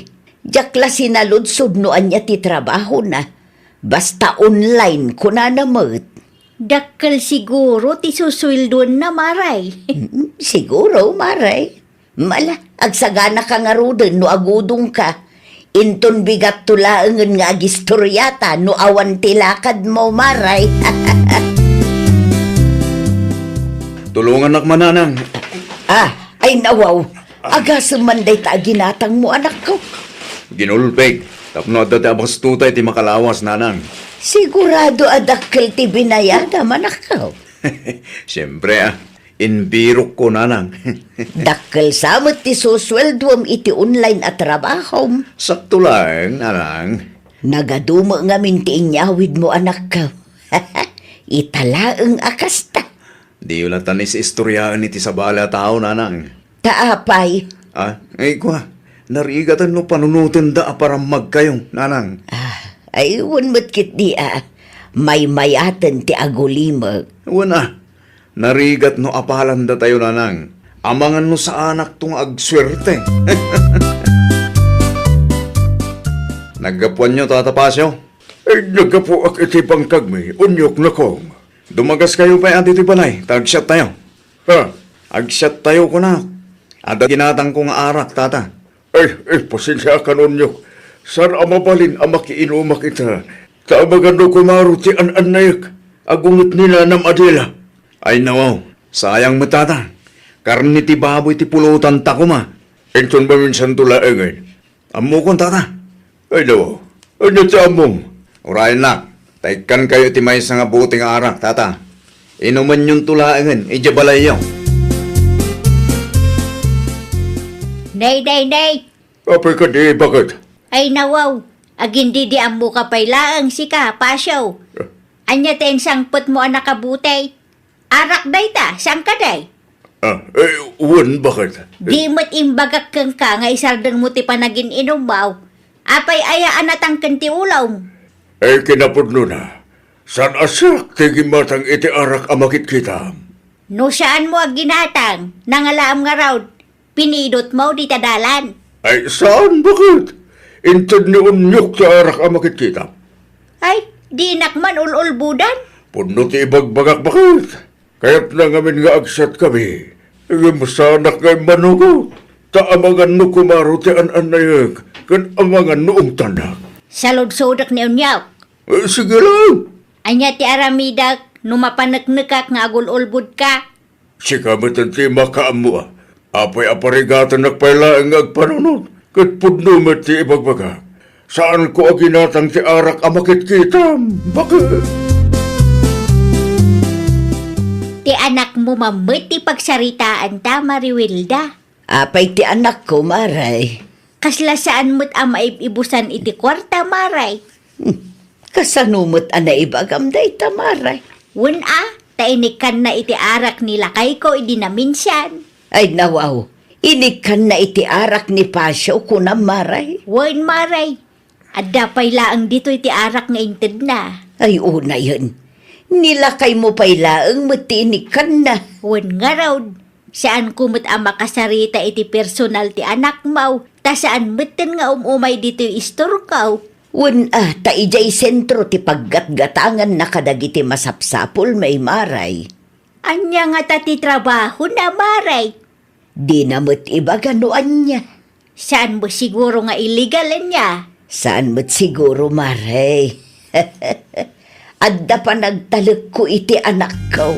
Jakla sinaludsod noan niya ti trabaho na. Basta online ko na namot. Dakkel siguro ti suswildon na, Maray. Siguro, maray. Mala, agsagana ka nga ruden no agudong ka. Inton bigat tulaangan nga agistoryata no awan tilakad mo, maray. Tulungan nak mananang. Ay nawaw. Agasam man day ta ginatang mo anak ko. Ginulpig. Tapno at dati abang tutay ti makalawas, nanang. Sigurado adakkel ti binayada manak ko. Siyempre inbirok ko, nanang. Dakkel samot ti susweldwam iti online at trabaho. Sakto lang, nanang. Nagadumo nga minti inyawid mo anak ko. Italaang akasta. Di wala tanis istoryaan iti sa bala tao, nanang. Taapay. Ay kwa. Narigatan no panunutin da para magkayong, nanang. Ay, mo't kit di may mayaten ti agulimag. Wana. Narigat no apalan da tayo, nanang. Amangan no sa anak tong agswerte. Naggapuan nyo, Tata Pasyo? Ay, nagapo ak iti pangkagmi, unyok na kong. Dumagas kayo pa ati balay. Tag-shot tayo. Ha? Ag-shot tayo ko na. Ada ginatang kong arak, Tata. Ay, pasensya ka unyok. Saan amabalin ang makiinumak ita? Taabagan do kumaro ti an-anayak. Agungot nila nam adila. Ay nawaw. Sayang mo, Tata. Karni ti baboy ti pulutan ta ko ma. Enton ba minsan tulaengan? Amo kong, Tata. Ay, daw. Ano sa among? Urayan na. Taikan kayo ti may nga buting arak, Tata. Inuman yung tulaangan. Ija balay yaw. Nay, Apay ka di, bakit? ay nawaw. Agindi di ang muka pay laang sika, pasyaw. Anya ten sangput mo anak kabutay. Arak day ta, sang ka day? Wan, bakit? Di mo't imbagak kang ka nga isardang mo ti panagin inumaw. Apay ayaan natang kanti ulaw. Ay, kinapudno na. San asak tigi matang iti arak amakit kita? No saan mo ag ginatang, nangalaam nga raw, pinidot mo di tadalan. Ay, saan? Bakit? Intod ni unyok sa arak amakit kita. Ay, di nakman ululbudan. Puno ti ibagbagak bakit? Kaya't na ngamin nga agsat kami. Masanak kay manugot. Taamangan no kumaro ti an-anayag. Kan amangan noong tanak. Salod-sodak ni unyaw. Sige lang. Anya ti aramidak, numapanaknekak nga agul-ulbud ka. Sika matanti makaamu. Apay aparigatan nakpaila ang agpanunod. Kat pudno ti ibagbaga. Saan ko aginatang ti arak amakit kita? Bakit? Ti anak mo mamit ti pagsaritaan ta, Mariwilda. Apay ti anak ko, Maray. Kasla saan mo't ang maibusan iti kwarta, Maray. Kasanumot ana ibagam day ta, Maray. Wun tainikan na iti arak nila kay ko idi na minsan. Ay nawaw. Inikan na iti arak ni Pasyo kunam, Maray. Wun, Maray. Adda pay laang dito iti arak nga inted na. Ay una yun. Nilakay mo pa'y laang matinikan na. Wun nga raw. Saan kumot ang makasarita iti personal ti anak mau. Ta saan mutin nga umumay dito yung istorkaw. Wan ta ijay sentro ti paggatgatangan na kadagiti masapsapol may Maray. Anya nga ta ti trabaho na, Maray. Di namot iba ganuan niya. Saan mo siguro nga illegal niya? Saan mo't siguro, Maray? Adda pa nagtalak ko iti anak ko.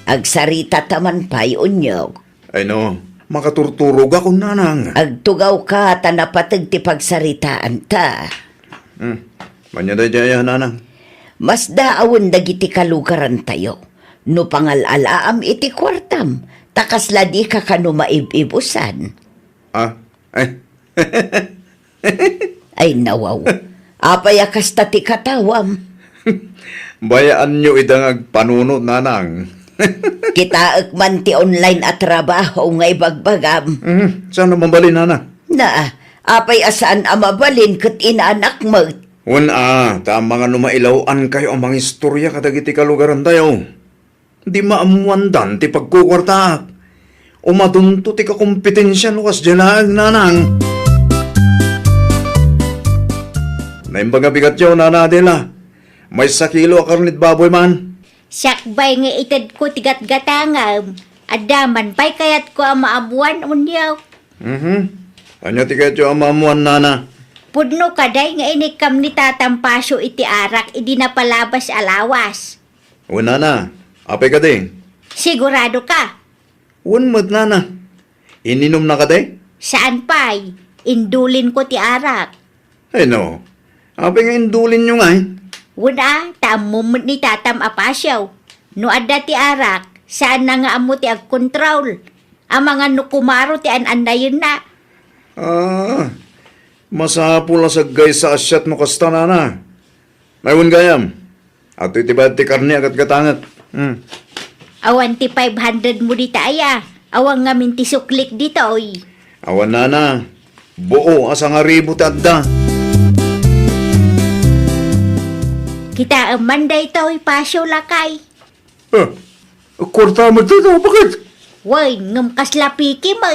Agsarita taman pa'y unyog. Ay no. Makaturturog ako, nanang. Agtugaw ka tanapatag ti pagsaritaan ta. Manya da jaya, nanang. Mas daawon dagiti kalugaran tayo. No pangalalaam iti kwartam. Takasla di ka kano maibibusan. Ay nawaw. Apay akas ti katawam. Bayaan nyo idang agpanunod, nanang. Kita man ti online at trabaho nga ibagbagam. Saan naman bali, nanang? Na, apay asaan amabalin kat inaanak mo. Tama nga numailawan kayo ang mga istorya kadagiti kalugaran tayo. Di maamuandan ti pagkukwarta. Umadunto ti kakompetensya lukas dyan nanang. Naimbaga bigat yaw, nana Adela. May sakilo akarnit baboy man. Sakbay nga ited ko tigat-gatangam. Adaman pa'y kayat ko ang maabuan unyaw. Anya ti kayo ang maamuan, nana? Pudno kaday nga inikam ni tatampasyo iti arak, idi na palabas alawas. Una na, apay ka din. Sigurado ka? Un mo't nana. Ininom na ka din? Saan pa'y? Indulin ko ti arak. Ay no, apay nga indulin nyo nga eh. Wala, taamumot ni tatam apasyaw. No adda ti arak, saan na nga amo ti ag-control? Ang mga nukumaro ti an-andayon na. Ah, masapul na sa guys sa asyat mo kasta na. Mayroon gayam. At itibad ti karni agad katangat. Awan ti 500 mo di taya. Awang nga minti suklik dito, oy. Awan na. Buo asang aribo ti adda. Kita amanday to, oy, pasyo lakay. Kwarta mo dito, bakit? Woy, ngam kasla piki mo.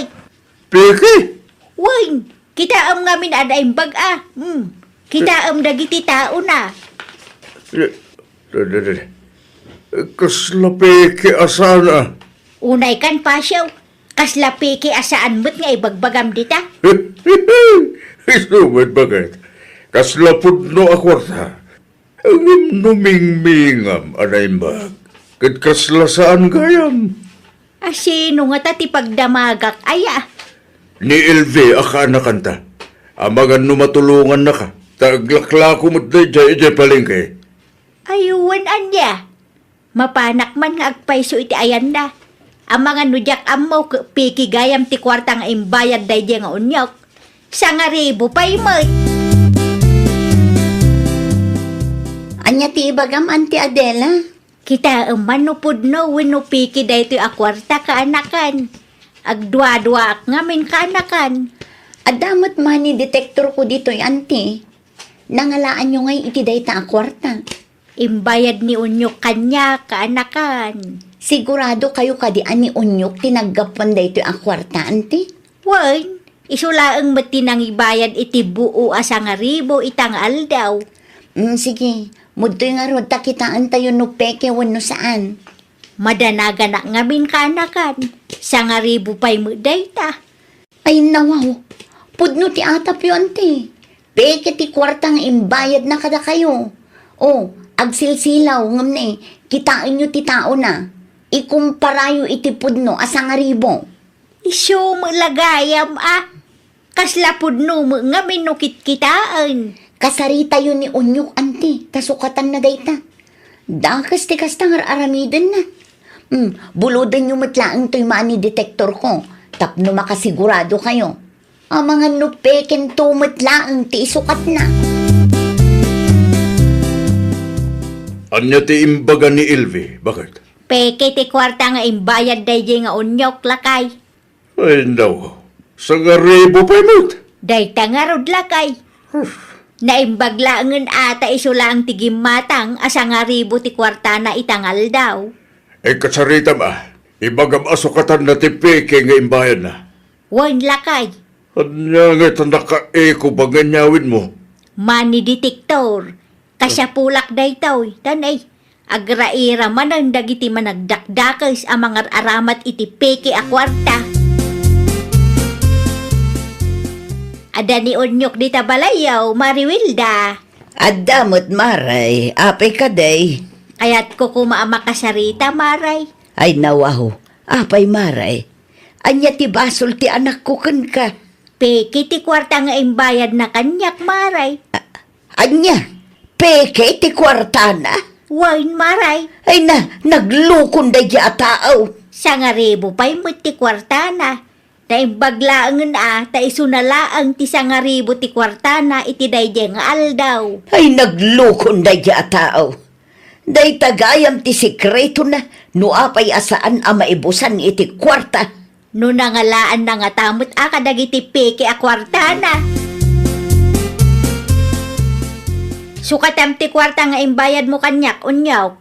Peke? Woy, kita am ngamin adaing bag-a. Kita am dagiti tao na. Kasla peke asana. Unay kan pasyaw. Kasla piki asaan mo't nga ibagbagam dita. Isumad bakit? Kasla pudno a kwarta. Ang numingmingam anaimbag. Kat kasla saan gayam? Asino nga ta ti pagdamagak aya. Ni LV aka nakanta. Amagan no matulungan na ka. Taglaklako mo dayjay palengke. Ayuwan anya. Mapanak man nga agpaiso iti ayan na. Ang mga nudyak amaw piki gayam ti kwarta nga imbayad dayjay nga unyok. Sa nga ribo pa'y mo. Anya ti ibagam, Auntie Adela? Kita manupod no wino piki daytoy a kwarta kaanakan. Agdwa-dwa ak ngamin kaanakan. Adamot money detector ko dito, Auntie. Nangalaan nyo ngay iti dayta a kwarta. Imbayad ni unyok kanya kaanakan. Sigurado kayo kadi ani unyok tinaggapan dayto a kwarta, Auntie? Wan, isulaang matinang ibayad iti buo asang ribo itang aldaw. Sige. Mudtoy nga rod takitaan tayo no peke wano saan. Madanaga na ngamin kaanakan. Sa nga ribo pa'y mo dayta. Ay nawaw. Pudno ti atap yun, Auntie. Peke ti kwartang imbayad na kada kayo. O, agsilsilaw ngam ne. Kitain nyo ti tao na. Ikumparayo iti pudno asang ribo. Iso mo lagayam Kasla pudno mo ngamin no kitkitaan. Kasarita yun ni unyok, Auntie. Tasukatan na dayta. Dakas ti kastangar aramidan na. Buludan nyo matlaang to'y money detector ko. Tapno makasigurado kayo. Ang mga nupeken to matlaang ti isukat na. Anya ti imbaga ni LV, bakit? Peke ti kwarta nga imbayad dayjay nga unyok lakay. Ay daw, sa garibo pa imot. Dayta nga rod lakay. Naimbaglaangan ata isula ang tigimatang asa nga ribo ti kwarta na itangal daw. Kasarita ba, ibagam asukatan na ti peke nga imbayan na. Wan lakay. Anya nga ito naka-eko ba ganyawin mo? Money detector. Kasya pulak daytaw. Tanay. Agraira man ang dagiti managdakdakas ang mga aramat iti peke a kwarta. Ada ni unyok di tabalayaw, Mariwilda. Adamot maray, apay ka day. Kaya't ko kumamakasarita, Maray. Ay nawaho, apay maray. Anya ti basol ti anak ko kan ka. Peke ti kwarta nga imbayad na kanyak, Maray. Anya, peke ti kwartana. Wain, Maray. Ay naglukon day di ataaw. Sa nga ribo pa'y mo ti kwarta na. Naimbaglaangan ta isunalaang ti sa nga ribo ti kwarta na iti dayjay nga aldaw. Ay naglukon day di ataaw. Day tagayam ti sikreto na, no apay asaan ang maibusan iti kwarta. No nangalaan na nga tamot kadagiti peke a kwarta na. Sukatam ti kwarta nga imbayad mo kanyak, unyaw.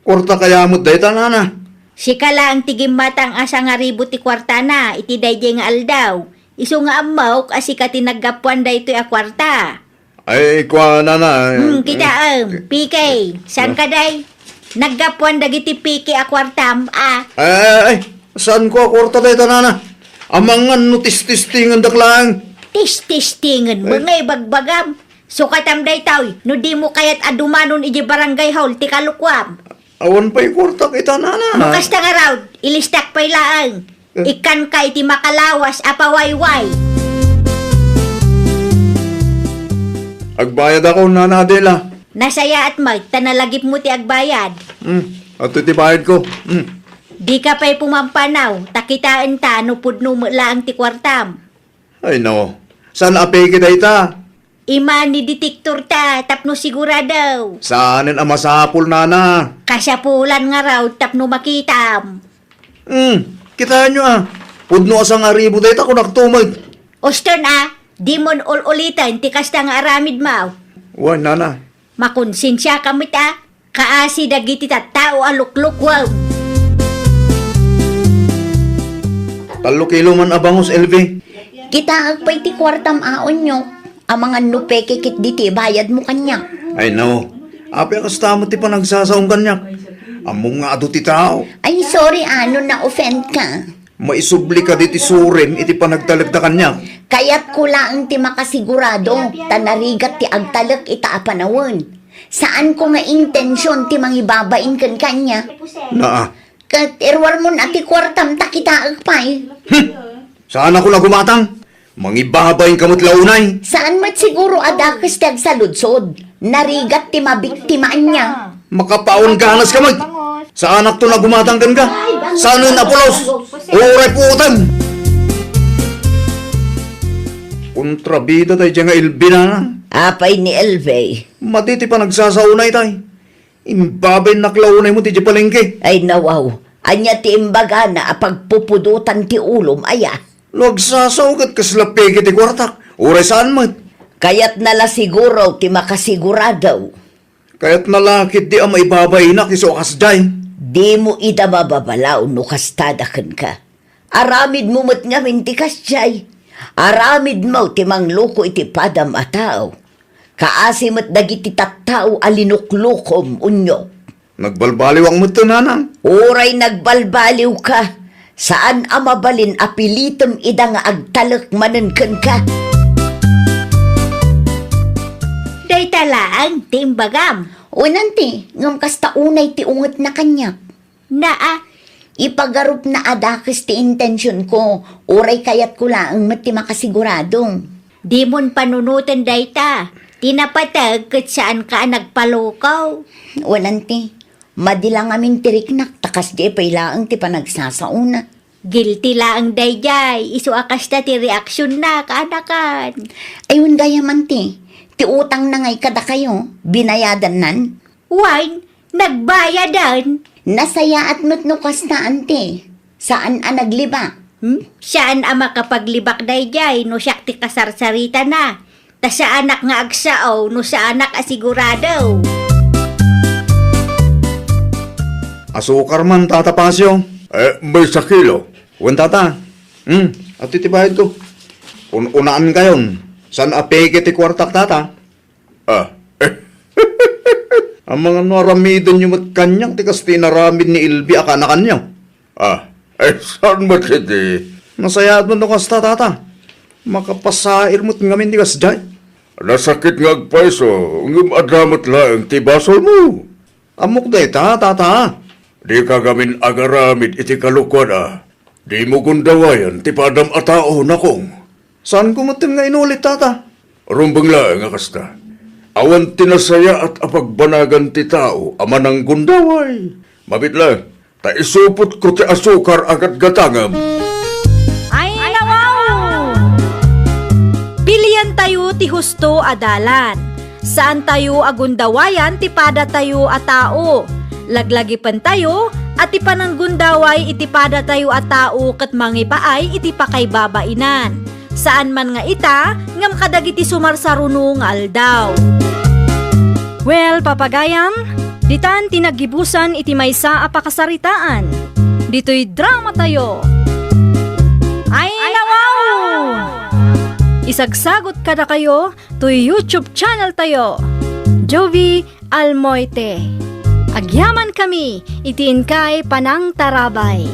Kwarta kaya mo't dayta nana. Sika lang tigim matang asa nga ribo ti kwarta na, iti dayjay nga aldaw. Iso nga amaw, asika tinaggapuan daytoy a kwarta. Ay, kwa nana. Kita PK, saan ka day? Naggapuan dagiti PK a kwartam, Ay, saan ko kwarta dayta nana? Amangan no tis-tistingan daklang. Tis-tistingan mo nga ibagbagam. Sukatam day tayo, no di mo kayat adumanon iji barangay hall ti kalukwam. Awan pa'y kwarta kita, nana. Bukas na nga raw, ilistak pa'y laang. Ikan ka iti makalawas apawayway. Agbayad ako, nana Adela. Nasaya at mag, tanalagip mo ti agbayad. At iti bayad ko. Di ka pa'y pumampanaw, takitaan ta, no pudno mo laang ti kwartam. Ay, no. Saan ape kita ita? Ima ni detektor ta, tapno siguradaw. Saanin ang masapul, nana? Kasyapulan nga raw, tapno makitam. Kitaan nyo Pudno asang aribo dayta ko naktumag. Oston dimon ul-ulitan, tikas ta nga aramid maw. Wan, nana. Makonsensya kamit kaasi dagiti tao alukluk wow. 3 kilo man abangos, LV. Kita agpay ti kwartam aon nyo. Ang mga nupekikit diti, bayad mo kanya. Ay, no. Api akasta mo ti pa nagsasaong kanyak. Among nga ado ti tao. Ay, sorry, na-offend ka. Maisubli ka diti surim, iti pa nagtalagta kanyak. Kaya't kulaang ti makasigurado, tanarigat ti agtalak ita apanawon. Saan ko nga intensyon ti mangibabain kan kanya? Naa. Kat irwar mo na ti kwartam takita agpay. Saan ako na gumatang? Mangibabayin kamot launay. Saan mat siguro adakas tag sa ludsod? Narigat ti mabiktimaan niya. Makapaon ganas ka mag. Sa anak to na gumatang kan ka? Saan na pulos? Uray putan! Kontrabida tayo dyan nga ilbina na. Apay ni Elvey. Matiti pa nagsasaunay tayo. Imbabay naklaunay mo ti palengke. Ay nawaw. Anya ti imbaga na apagpupudutan ti ulom aya. Luag sasaugat kaslapege ti kwartak. Uray saan mat? Kaya't nala siguro ti makasiguradaw. Kaya't nalakit di ang maibabay na kisukas day. Di mo ida mababalaw no kastadakan ka. Aramid mo mat nga minti kasjay. Aramid mo ti mangluko iti padam a tao. Kaasi mat dagiti tattao alinuklukom unyo. Nagbalbaliw ang muto, nanang. Uray nagbalbaliw ka. Saan amabalin apilitom ida nga agtalak manenken ka. Day talaang timbagam. Unanti, ngam kasta unay ti unget na kanya. Ipagarup na adakas ti intensyon ko. Uray kayat ko laang mati makasiguradong. Di mon panunutan day ta. Tinapatag kat saan ka nagpalukaw. Unanti, madilang aming tiriknak takas di pailaang ti panagsasauna. Guilty laang day jay. Isu akas na ti reaksyon na kaanakan. Ayun gaya man ti utang na ngay kada kayo, binayadan nan. Wine, nagbayadan. Nasaya at nutnukas na ante. Saan nagliba? Saan ama kapaglibak day jay no siyak ti kasarsarita na. Ta sa anak nga agsao no sa anak asigurado. Asukar man, tata Pasyo. May sakilo. Wan, tata. At itibayad ko. Unaan kayon. San apeke ti kwartak, tata? Ang mga naramidon nyo mat kanyang, tikas tinaramid ni Ilbi akana kanyang. Saan mo titi? Nasayad mo no kasta, tata. Makapasair mo't ngamin tikas jay. Nasakit nga agpaiso, ngum adamat lang ti basol mo. Amok day ta, tata. Di ka gamin agaramid iti kalukwan Di mo gundawayan ti padam a tao na kong. Saan kumutim nga inulit, tata? Rumbang lang nga kasta. Awan tinasaya at apagbanagan ti tao ama ng gundaway. Mabit lang, ta isupot ko ti asukar agad gatangam. Ay, nawaw! Pilian tayo ti husto adalan. Saan tayo agundawayan ti pada tayo a tao. Laglagipan tayo at ti pananggundaway iti pada tayo a tao ket mangipaay iti pakaybabainan. Saan man nga ita, ngam kadagiti sumarsaruno nga aldaw. Well, papagayam, ditan tinagibusan iti maysa a pakasaritaan. Dito'y drama tayo. Ay, nawaw! Isagsagot kada kayo to YouTube channel tayo. Jovi Almoite. Agyaman kami, itiin kay Panang Tarabay.